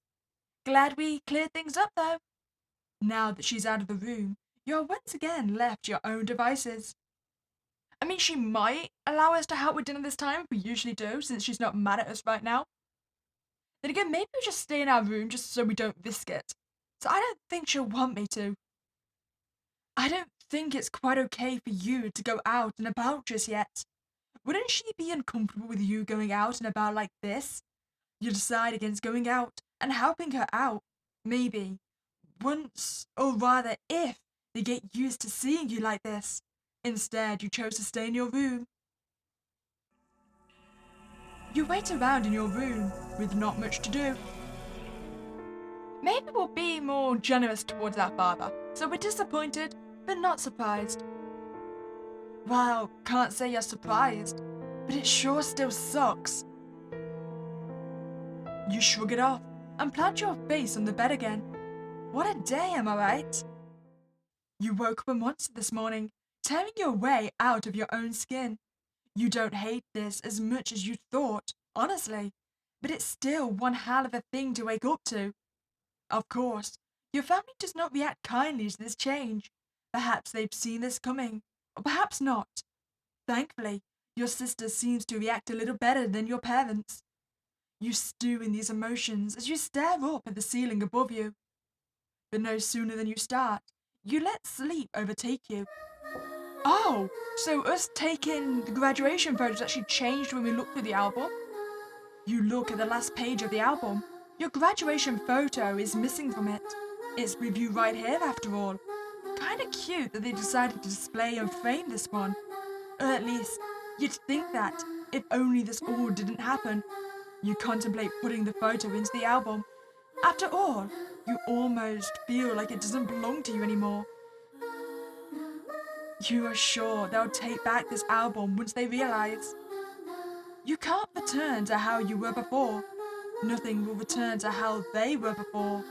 Glad we cleared things up, though. Now that she's out of the room, you're once again left to your own devices. I mean, she might allow us to help with dinner this time. We usually do, since she's not mad at us right now. Then again, maybe we just stay in our room just so we don't risk it. So I don't think she'll want me to. I don't think it's quite okay for you to go out and about just yet. Wouldn't she be uncomfortable with you going out and about like this? You decide against going out and helping her out, maybe. Once, or rather if, they get used to seeing you like this. Instead, you chose to stay in your room. You wait around in your room with not much to do. Maybe we'll be more generous towards our father, so we're disappointed, but not surprised. Well, can't say you're surprised, but it sure still sucks. You shrug it off and plant your face on the bed again. What a day, am I right? You woke up a monster this morning, tearing your way out of your own skin. You don't hate this as much as you thought, honestly, but it's still one hell of a thing to wake up to. Of course, your family does not react kindly to this change. Perhaps they've seen this coming, or perhaps not. Thankfully, your sister seems to react a little better than your parents. You stew in these emotions as you stare up at the ceiling above you. But no sooner than you start, you let sleep overtake you. Oh, so us taking the graduation photos actually changed when we looked through the album? You look at the last page of the album. Your graduation photo is missing from it. It's with you right here after all. Kinda cute that they decided to display and frame this one. Or at least, you'd think that, if only this all didn't happen. You contemplate putting the photo into the album. After all, you almost feel like it doesn't belong to you anymore. You are sure they'll take back this album once they realize. You can't return to how you were before. Nothing will return to how they were before.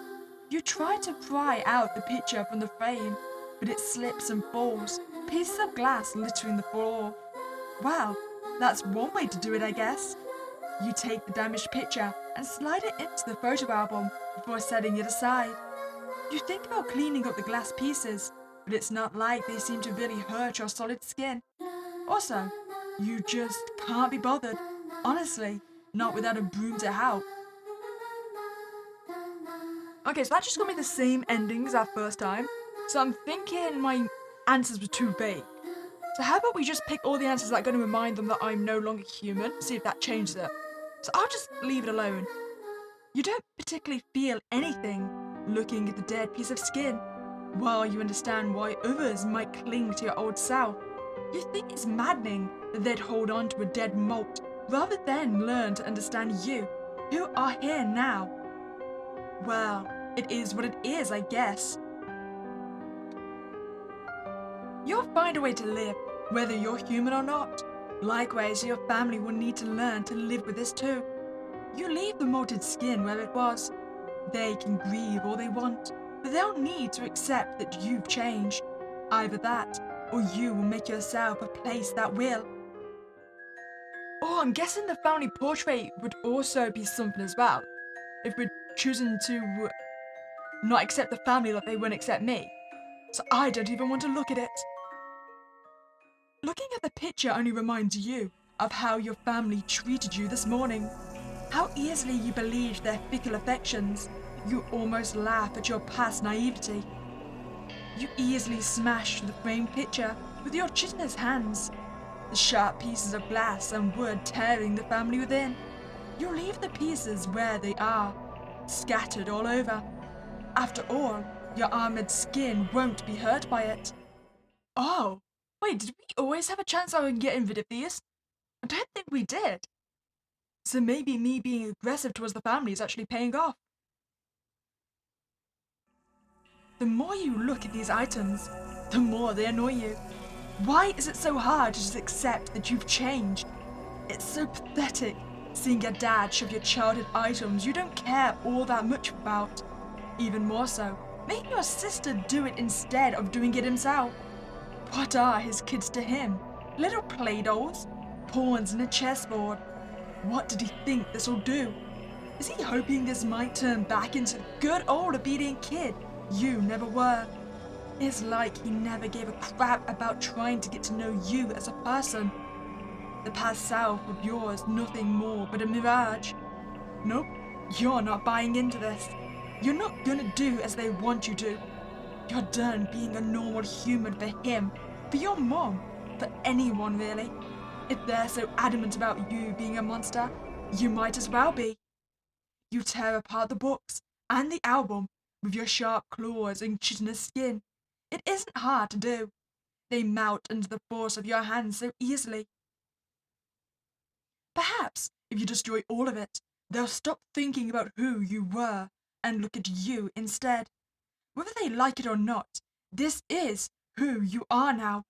You try to pry out the picture from the frame, but it slips and falls, pieces of glass littering the floor. Well, that's one way to do it, I guess. You take the damaged picture and slide it into the photo album before setting it aside. You think about cleaning up the glass pieces, but it's not like they seem to really hurt your solid skin. Also, you just can't be bothered. Honestly, not without a broom to help. Okay, so that just got me the same ending as our first time. So I'm thinking my answers were too vague. So how about we just pick all the answers that are going to remind them that I'm no longer human, see if that changes it. So I'll just leave it alone. You don't particularly feel anything looking at the dead piece of skin. While you understand why others might cling to your old self, you think it's maddening that they'd hold on to a dead molt rather than learn to understand you, who are here now. Well, it is what it is, I guess. You'll find a way to live, whether you're human or not. Likewise, your family will need to learn to live with this too. You leave the molted skin where it was. They can grieve all they want, but they'll need to accept that you've changed. Either that, or you will make yourself a place that will. Oh, I'm guessing the family portrait would also be something as well. If we're choosing to not accept the family like they wouldn't accept me. So I don't even want to look at it. Looking at the picture only reminds you of how your family treated you this morning. How easily you believed their fickle affections. You almost laugh at your past naivety. You easily smashed the framed picture with your chitinous hands, the sharp pieces of glass and wood tearing the family within. You leave the pieces where they are, scattered all over. After all, your armored skin won't be hurt by it. Oh, wait, did we always have a chance of getting rid of these? I don't think we did. So maybe me being aggressive towards the family is actually paying off. The more you look at these items, the more they annoy you. Why is it so hard to just accept that you've changed? It's so pathetic seeing your dad shove your childhood items you don't care all that much about. Even more so, making your sister do it instead of doing it himself. What are his kids to him? Little play dolls? Pawns in a chessboard? What did he think this will do? Is he hoping this might turn back into the good old obedient kid you never were? It's like he never gave a crap about trying to get to know you as a person. The past self of yours, nothing more but a mirage. Nope, you're not buying into this. You're not gonna do as they want you to. You're done being a normal human for him, for your mom, for anyone really. If they're so adamant about you being a monster, you might as well be. You tear apart the books and the album with your sharp claws and chitinous skin. It isn't hard to do. They melt under the force of your hands so easily. Perhaps if you destroy all of it, they'll stop thinking about who you were and look at you instead. Whether they like it or not, this is who you are now.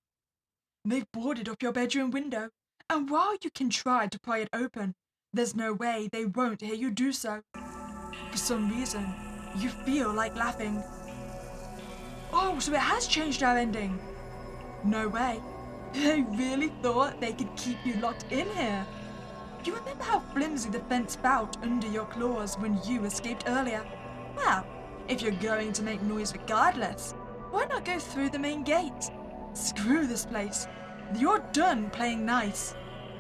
They've boarded up your bedroom window, and while you can try to pry it open, there's no way they won't hear you do so. For some reason, you feel like laughing. Oh, so it has changed our ending. No way. They really thought they could keep you locked in here. You remember how flimsy the fence felt under your claws when you escaped earlier? Well, if you're going to make noise regardless, why not go through the main gate? Screw this place. You're done playing nice.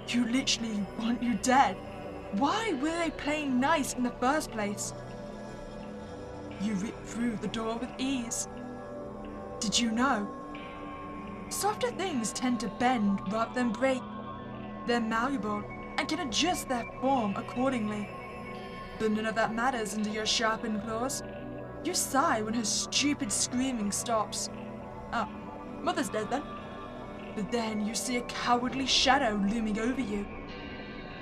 You literally want you dead. Why were they playing nice in the first place? You ripped through the door with ease. Did you know? Softer things tend to bend rather than break. They're malleable and can adjust their form accordingly. But none of that matters under your sharpened claws. You sigh when her stupid screaming stops. Oh, Mother's dead then. But then you see a cowardly shadow looming over you.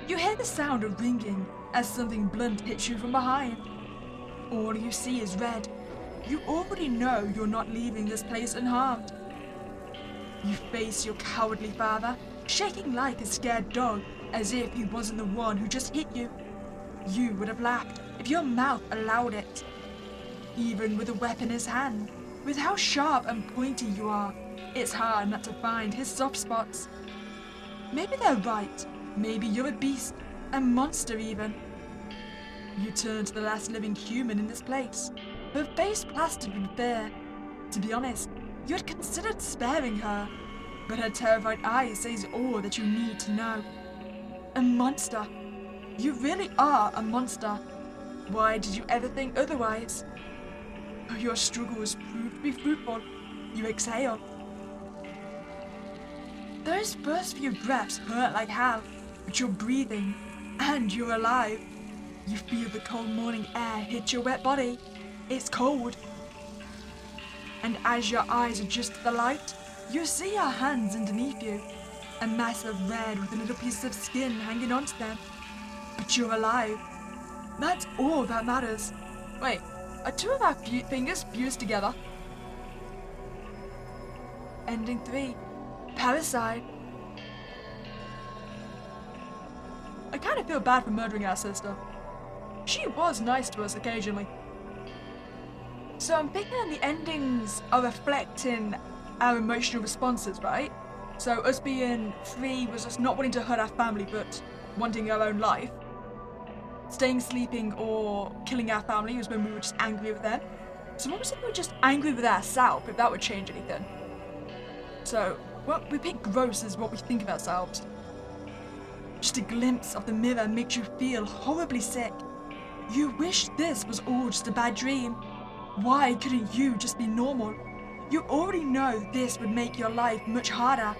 You hear the sound of ringing as something blunt hits you from behind. All you see is red. You already know you're not leaving this place unharmed. You face your cowardly father, shaking like a scared dog, as if he wasn't the one who just hit you. You would have laughed if your mouth allowed it. Even with a weapon in his hand, with how sharp and pointy you are, it's hard not to find his soft spots. Maybe they're right. Maybe you're a beast, a monster even. You turn to the last living human in this place, her face plastered with fear. To be honest, you had considered sparing her, but her terrified eyes says all that you need to know. A monster. You really are a monster. Why did you ever think otherwise? Your struggles proved to be fruitful. You exhale. Those first few breaths hurt like hell, but you're breathing, and you're alive. You feel the cold morning air hit your wet body. It's cold. And as your eyes adjust to the light, you see your hands underneath you, a mass of red with a little piece of skin hanging onto them. But you're alive. That's all that matters. Wait, are two of our fingers fused together? Ending 3. Parasite. I kind of feel bad for murdering our sister. She was nice to us occasionally. So I'm thinking the endings are reflecting our emotional responses, right? So us being 3 was us not wanting to hurt our family but wanting our own life. Staying sleeping or killing our family was when we were just angry with them. So what was if we were just angry with ourselves, if that would change anything? So, well, we pick gross as what we think of ourselves. Just a glimpse of the mirror makes you feel horribly sick. You wish this was all just a bad dream. Why couldn't you just be normal? You already know this would make your life much harder.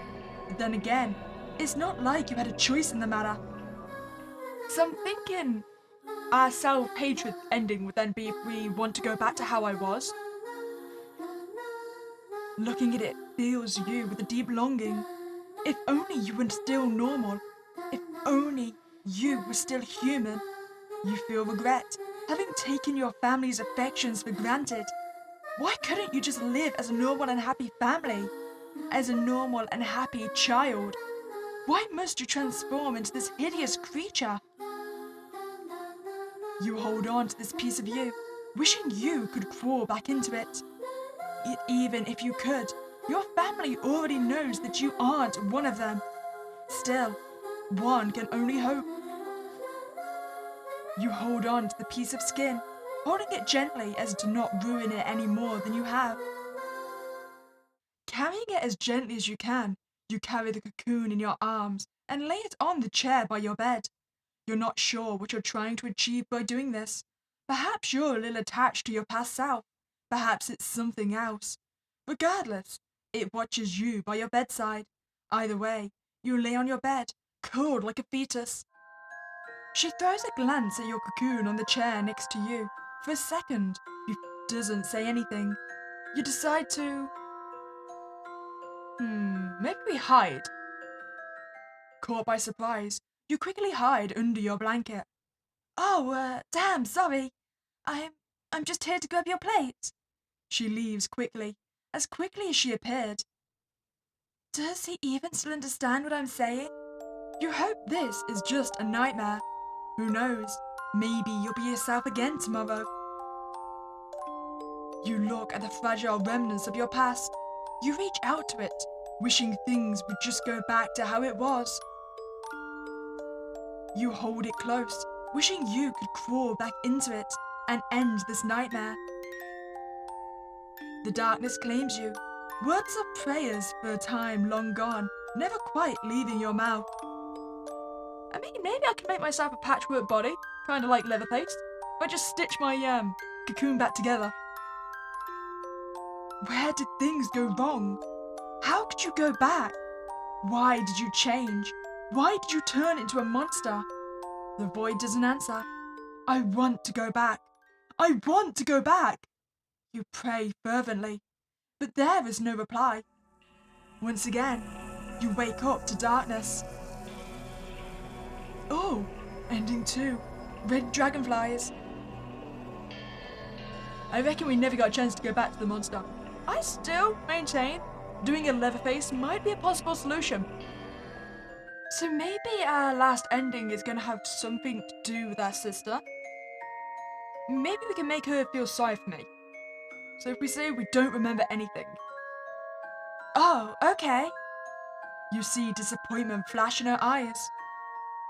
But then again, it's not like you had a choice in the matter. So I'm thinking our self-hatred ending would then be if we want to go back to how I was. Looking at it fills you with a deep longing. If only you were still normal. If only you were still human. You feel regret, having taken your family's affections for granted. Why couldn't you just live as a normal and happy family? As a normal and happy child? Why must you transform into this hideous creature? You hold on to this piece of you, wishing you could crawl back into it. Even if you could, your family already knows that you aren't one of them. Still, one can only hope. You hold on to the piece of skin, holding it gently as to not ruin it any more than you have. Carrying it as gently as you can, you carry the cocoon in your arms and lay it on the chair by your bed. You're not sure what you're trying to achieve by doing this. Perhaps you're a little attached to your past self. Perhaps it's something else. Regardless, it watches you by your bedside. Either way, you lay on your bed, cold like a fetus. She throws a glance at your cocoon on the chair next to you. For a second, she doesn't say anything. You decide to... maybe we hide. Caught by surprise, you quickly hide under your blanket. Oh, damn, sorry. I'm just here to grab your plate. She leaves quickly as she appeared. Does he even still understand what I'm saying? You hope this is just a nightmare. Who knows? Maybe you'll be yourself again tomorrow. You look at the fragile remnants of your past. You reach out to it, wishing things would just go back to how it was. You hold it close, wishing you could crawl back into it and end this nightmare. The darkness claims you. Words of prayers for a time long gone, never quite leaving your mouth. I mean, maybe I can make myself a patchwork body, kind of like Leatherface, but just stitch my cocoon back together. Where did things go wrong? How could you go back? Why did you change? Why did you turn into a monster? The void doesn't answer. I want to go back. I want to go back. You pray fervently, but there is no reply. Once again, you wake up to darkness. Oh, ending 2. Red dragonflies. I reckon we never got a chance to go back to the monster. I still maintain doing a Leatherface might be a possible solution. So maybe our last ending is going to have something to do with our sister. Maybe we can make her feel sorry for me. So if we say we don't remember anything. Oh, okay. You see disappointment flash in her eyes.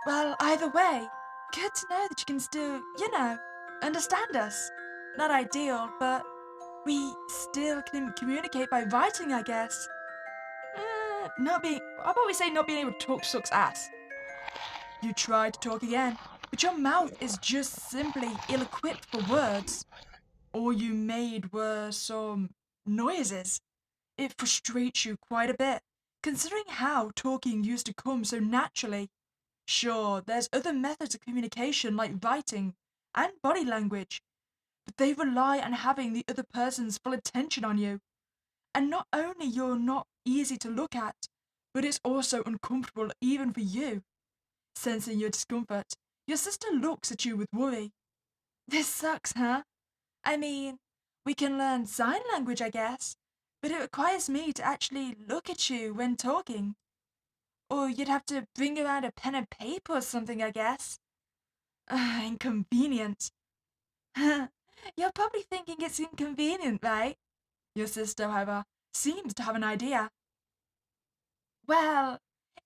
Well, either way, good to know that you can still, understand us. Not ideal, but we still can communicate by writing, I guess. How about we say not being able to talk sucks ass? You try to talk again, but your mouth is just simply ill-equipped for words. All you made were some noises. It frustrates you quite a bit, considering how talking used to come so naturally. Sure, there's other methods of communication like writing and body language, but they rely on having the other person's full attention on you. And not only you're not easy to look at, but it's also uncomfortable even for you. Sensing your discomfort, your sister looks at you with worry. This sucks, huh? I mean, we can learn sign language, I guess, but it requires me to actually look at you when talking. Or you'd have to bring around a pen and paper or something, I guess. Inconvenient. You're probably thinking it's inconvenient, right? Your sister, however, seems to have an idea. Well,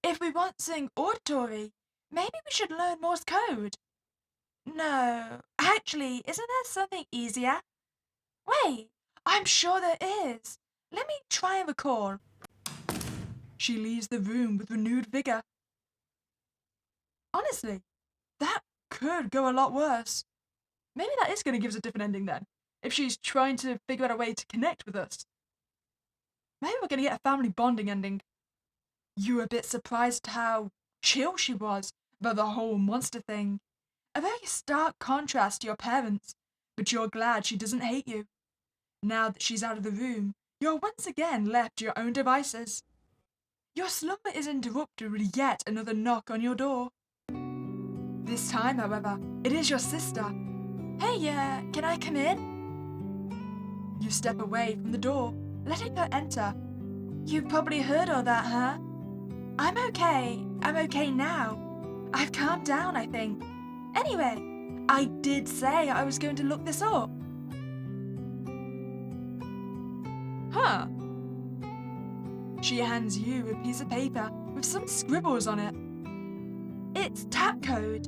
if we want something auditory, maybe we should learn Morse code. No, actually, isn't there something easier? Wait, I'm sure there is. Let me try and recall. She leaves the room with renewed vigor. Honestly, that could go a lot worse. Maybe that is going to give us a different ending then, if she's trying to figure out a way to connect with us. Maybe we're going to get a family bonding ending. You were a bit surprised how chill she was about the whole monster thing. A very stark contrast to your parents, but you're glad she doesn't hate you. Now that she's out of the room, you're once again left to your own devices. Your slumber is interrupted with yet another knock on your door. This time, however, it is your sister. Hey, can I come in? You step away from the door, letting her enter. You probably heard all that, huh? I'm okay. I'm okay now. I've calmed down, I think. Anyway, I did say I was going to look this up. Huh? She hands you a piece of paper with some scribbles on it. It's tap code.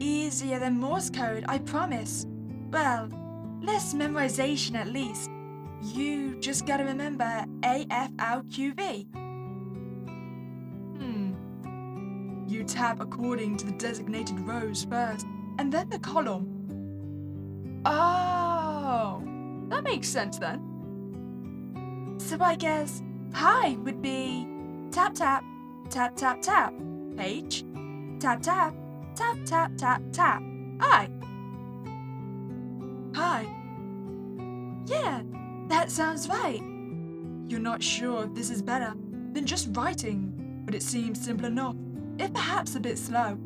Easier than Morse code, I promise. Well, less memorization at least. You just gotta remember AFLQV. You tap according to the designated rows first, and then the column. Oh, that makes sense then. So I guess hi would be tap tap, tap tap tap, H, tap tap, tap tap tap tap, I. Hi. Yeah, that sounds right. You're not sure if this is better than just writing, but it seems simple enough, if perhaps a bit slow.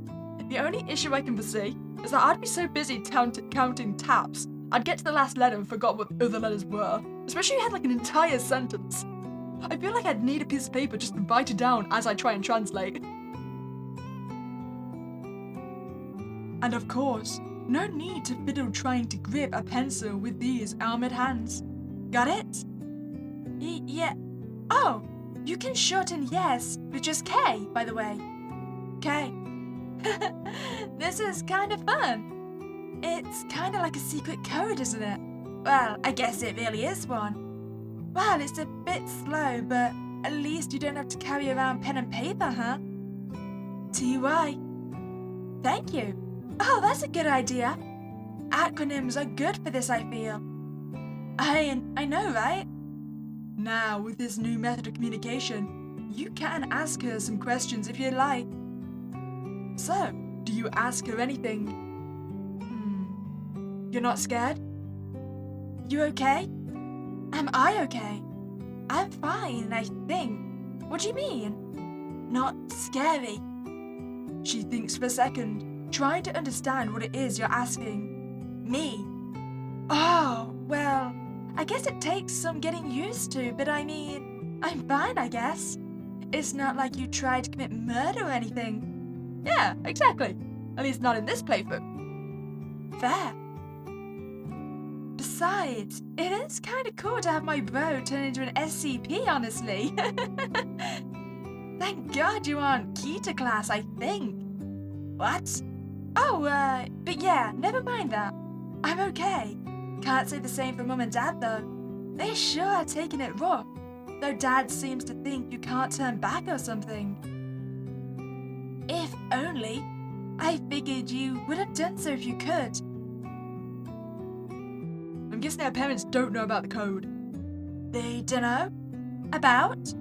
The only issue I can foresee is that I'd be so busy counting taps, I'd get to the last letter and forgot what the other letters were, especially if you had like an entire sentence. I feel like I'd need a piece of paper just to write it down as I try and translate. And of course, no need to fiddle trying to grip a pencil with these armored hands. Got it? Yeah. Oh, you can shorten yes with just K, by the way. K. This is kind of fun. It's kind of like a secret code, isn't it? Well, I guess it really is one. Well, it's a bit slow, but at least you don't have to carry around pen and paper, huh? TY. Thank you. Oh, that's a good idea. Acronyms are good for this, I feel. I know, right? Now, with this new method of communication, you can ask her some questions if you like. So, do you ask her anything? You're not scared? You okay? Am I okay? I'm fine, I think. What do you mean? Not scary. She thinks for a second, trying to understand what it is you're asking. Me? Oh, well, I guess it takes some getting used to, but I mean, I'm fine, I guess. It's not like you tried to commit murder or anything. Yeah, exactly. At least not in this playthrough. Fair. Besides, it is kind of cool to have my bro turn into an SCP, honestly. Thank God you aren't key to class, I think. What? Oh, but yeah, never mind that. I'm okay. Can't say the same for Mum and Dad, though. They sure are taking it rough, though Dad seems to think you can't turn back or something. If only. I figured you would have done so if you could. I'm guessing our parents don't know about the code. They don't know? About?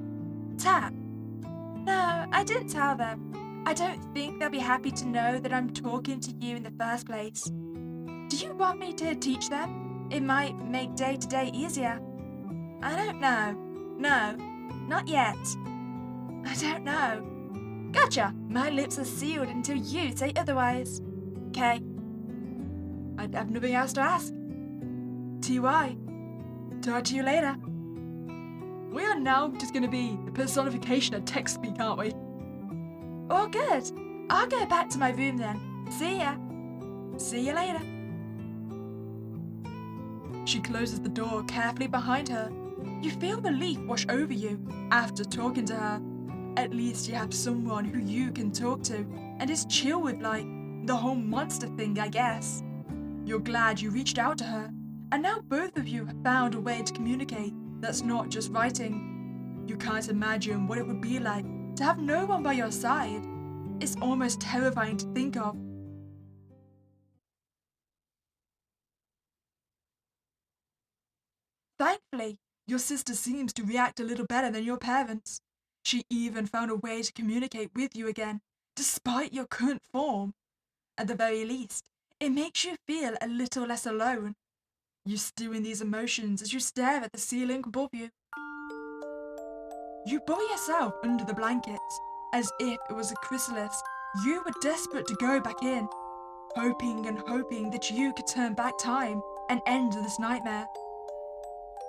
Tap. No, I didn't tell them. I don't think they'll be happy to know that I'm talking to you in the first place. Do you want me to teach them? It might make day-to-day easier. I don't know. No, not yet. I don't know. Gotcha. My lips are sealed until you say otherwise. Okay. I have nothing else to ask. TY. Talk to you later. We are now just going to be the personification of text speak, aren't we? Oh, good. I'll go back to my room then. See ya. See you later. She closes the door carefully behind her. You feel relief wash over you after talking to her. At least you have someone who you can talk to and is chill with, like the whole monster thing, I guess. You're glad you reached out to her, and now both of you have found a way to communicate that's not just writing. You can't imagine what it would be like to have no one by your side. It's almost terrifying to think of. Thankfully, your sister seems to react a little better than your parents. She even found a way to communicate with you again, despite your current form. At the very least, it makes you feel a little less alone. You stew in these emotions as you stare at the ceiling above you. You bury yourself under the blankets, as if it was a chrysalis. You were desperate to go back in, hoping and hoping that you could turn back time and end this nightmare.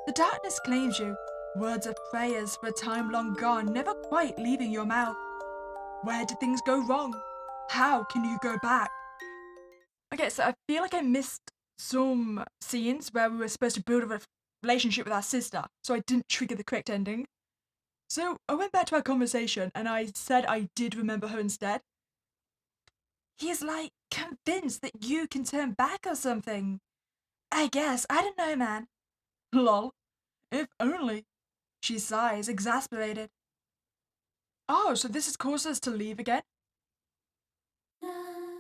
The darkness claims you, words of prayers for a time long gone never quite leaving your mouth. Where did things go wrong? How can you go back? Okay, so I feel like I missed some scenes where we were supposed to build a relationship with our sister, so I didn't trigger the correct ending. So I went back to our conversation and I said I did remember her instead. He's like convinced that you can turn back or something. I guess, I don't know, man. Lol. If only. She sighs, exasperated. Oh, so this has caused us to leave again?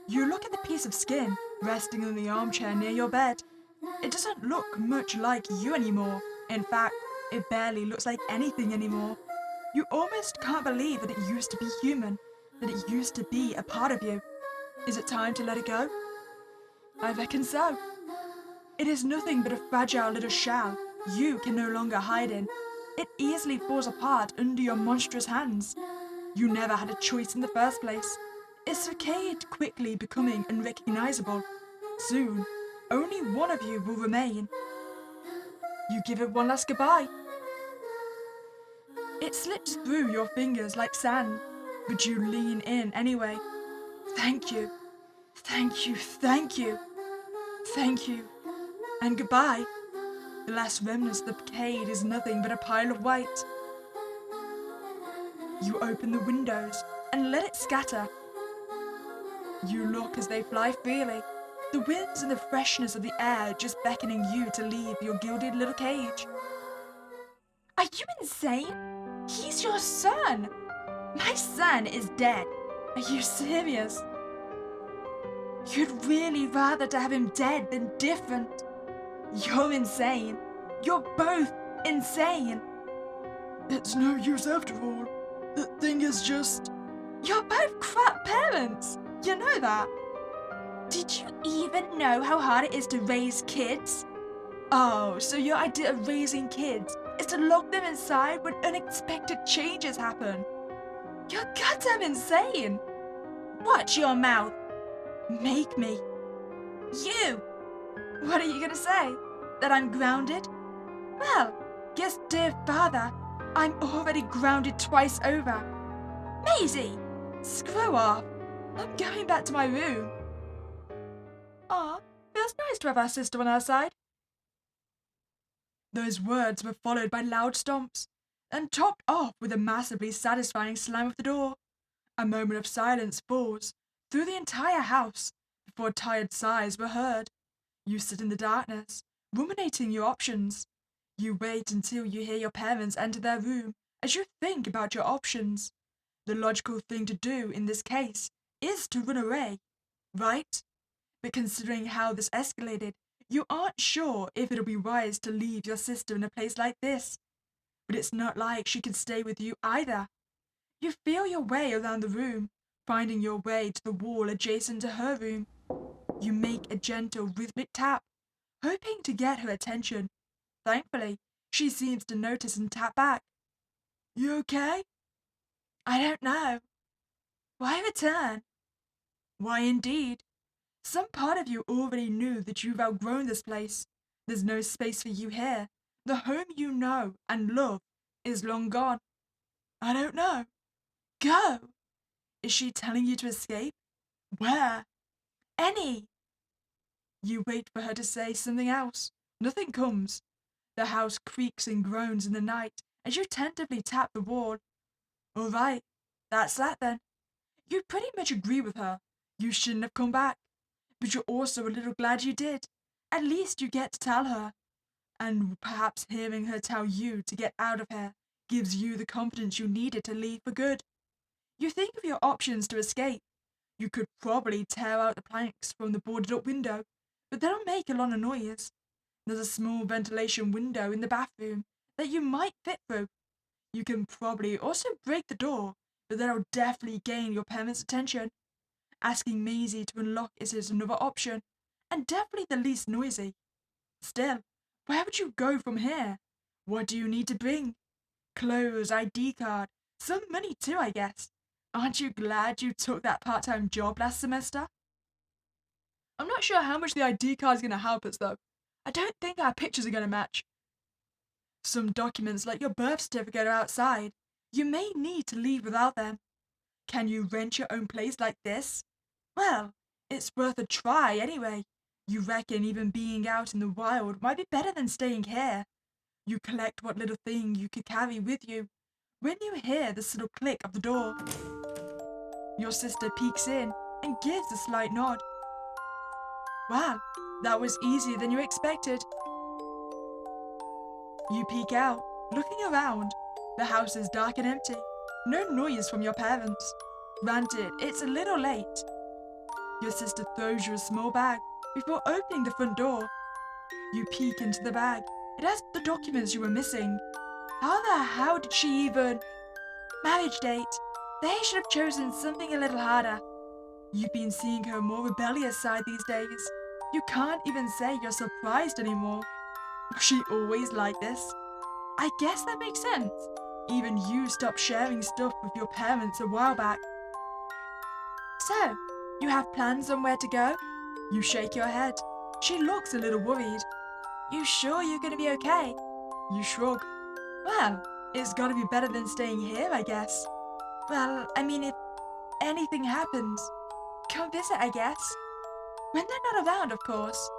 You look at the piece of skin resting in the armchair near your bed. It doesn't look much like you anymore. In fact, it barely looks like anything anymore. You almost can't believe that it used to be human, that it used to be a part of you. Is it time to let it go? I reckon so. It is nothing but a fragile little shell you can no longer hide in. It easily falls apart under your monstrous hands. You never had a choice in the first place. It's decayed, quickly becoming unrecognizable. Soon, only one of you will remain. You give it one last goodbye. It slips through your fingers like sand, but you lean in anyway. Thank you. Thank you. Thank you. Thank you. And goodbye. The last remnants of the brigade is nothing but a pile of white. You open the windows and let it scatter. You look as they fly freely, the winds and the freshness of the air just beckoning you to leave your gilded little cage. Are you insane? He's your son! My son is dead. Are you serious? You'd really rather to have him dead than different. You're insane. You're both insane. It's no use after all. The thing is just... You're both crap parents. You know that. Did you even know how hard it is to raise kids? Oh, so your idea of raising kids is to lock them inside when unexpected changes happen. You're goddamn insane. Watch your mouth. Make me. You. What are you gonna say? That I'm grounded? Well, guess dear father, I'm already grounded twice over. Maisie! Screw off. I'm going back to my room. Aw, feels nice to have our sister on our side. Those words were followed by loud stomps, and topped off with a massively satisfying slam of the door. A moment of silence falls through the entire house before tired sighs were heard. You sit in the darkness, ruminating your options. You wait until you hear your parents enter their room as you think about your options. The logical thing to do in this case is to run away, right? But considering how this escalated, you aren't sure if it'll be wise to leave your sister in a place like this. But it's not like she can stay with you either. You feel your way around the room, finding your way to the wall adjacent to her room. You make a gentle rhythmic tap, hoping to get her attention. Thankfully, she seems to notice and tap back. You okay? I don't know. Why return? Why indeed? Some part of you already knew that you've outgrown this place. There's no space for you here. The home you know and love is long gone. I don't know. Go! Is she telling you to escape? Where? Any! You wait for her to say something else. Nothing comes. The house creaks and groans in the night as you tentatively tap the wall. All right, that's that then. You pretty much agree with her. You shouldn't have come back. But you're also a little glad you did. At least you get to tell her. And perhaps hearing her tell you to get out of here gives you the confidence you needed to leave for good. You think of your options to escape. You could probably tear out the planks from the boarded up window, but that'll make a lot of noise. There's a small ventilation window in the bathroom that you might fit through. You can probably also break the door, but that'll definitely gain your parents' attention. Asking Maisie to unlock is another option, and definitely the least noisy. Still, where would you go from here? What do you need to bring? Clothes, ID card, some money too, I guess. Aren't you glad you took that part-time job last semester? I'm not sure how much the ID card is going to help us, though. I don't think our pictures are going to match. Some documents like your birth certificate are outside. You may need to leave without them. Can you rent your own place like this? Well, it's worth a try anyway. You reckon even being out in the wild might be better than staying here. You collect what little thing you could carry with you. When you hear the subtle click of the door, your sister peeks in and gives a slight nod. Wow, that was easier than you expected. You peek out, looking around. The house is dark and empty. No noise from your parents. Granted, it's a little late. Your sister throws you a small bag before opening the front door. You peek into the bag. It has the documents you were missing. How the hell did she even... Marriage date. They should have chosen something a little harder. You've been seeing her more rebellious side these days. You can't even say you're surprised anymore. Was she always like this? I guess that makes sense. Even you stopped sharing stuff with your parents a while back. So, you have plans on where to go? You shake your head. She looks a little worried. You sure you're gonna be okay? You shrug. Well, it's gotta be better than staying here, I guess. Well, I mean, if anything happens, come visit, I guess. When they're not around, of course.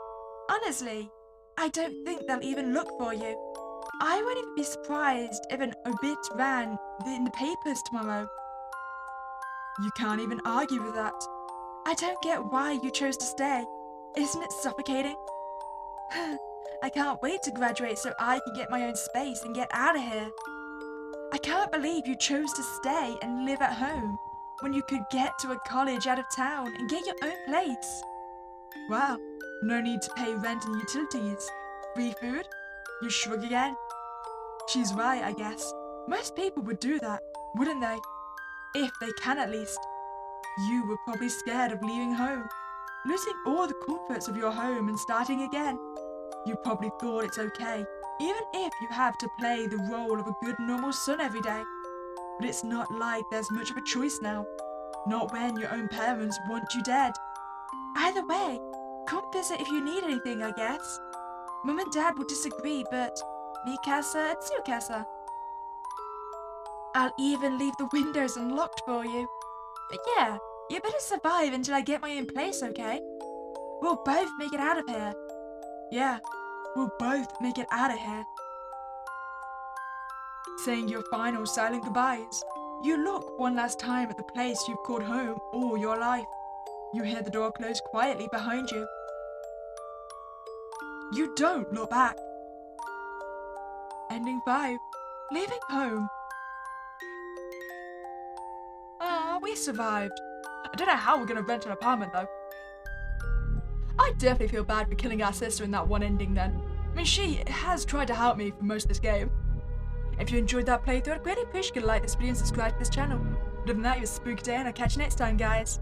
Honestly, I don't think they'll even look for you. I wouldn't even be surprised if an obit ran in the papers tomorrow. You can't even argue with that. I don't get why you chose to stay. Isn't it suffocating? I can't wait to graduate so I can get my own space and get out of here. I can't believe you chose to stay and live at home when you could get to a college out of town and get your own place. Wow, no need to pay rent and utilities. Free food? You shrug again. She's right, I guess. Most people would do that, wouldn't they? If they can, at least. You were probably scared of leaving home, losing all the comforts of your home and starting again. You probably thought it's okay, even if you have to play the role of a good normal son every day. But it's not like there's much of a choice now. Not when your own parents want you dead. Either way, come visit if you need anything, I guess. Mum and Dad will disagree, but Mikasa and Tsukasa. I'll even leave the windows unlocked for you. But yeah, you better survive until I get my own place, okay? We'll both make it out of here. Yeah, we'll both make it out of here. Saying your final silent goodbyes, you look one last time at the place you've called home all your life. You hear the door close quietly behind you. You don't look back. Ending 5. Leaving home. We survived. I don't know how we're gonna rent an apartment, though. I definitely feel bad for killing our sister in that one ending then. I mean, she has tried to help me for most of this game. If you enjoyed that playthrough, I'd greatly appreciate you to like this video and subscribe to this channel. Other than that, you have a spooky day and I'll catch you next time, guys.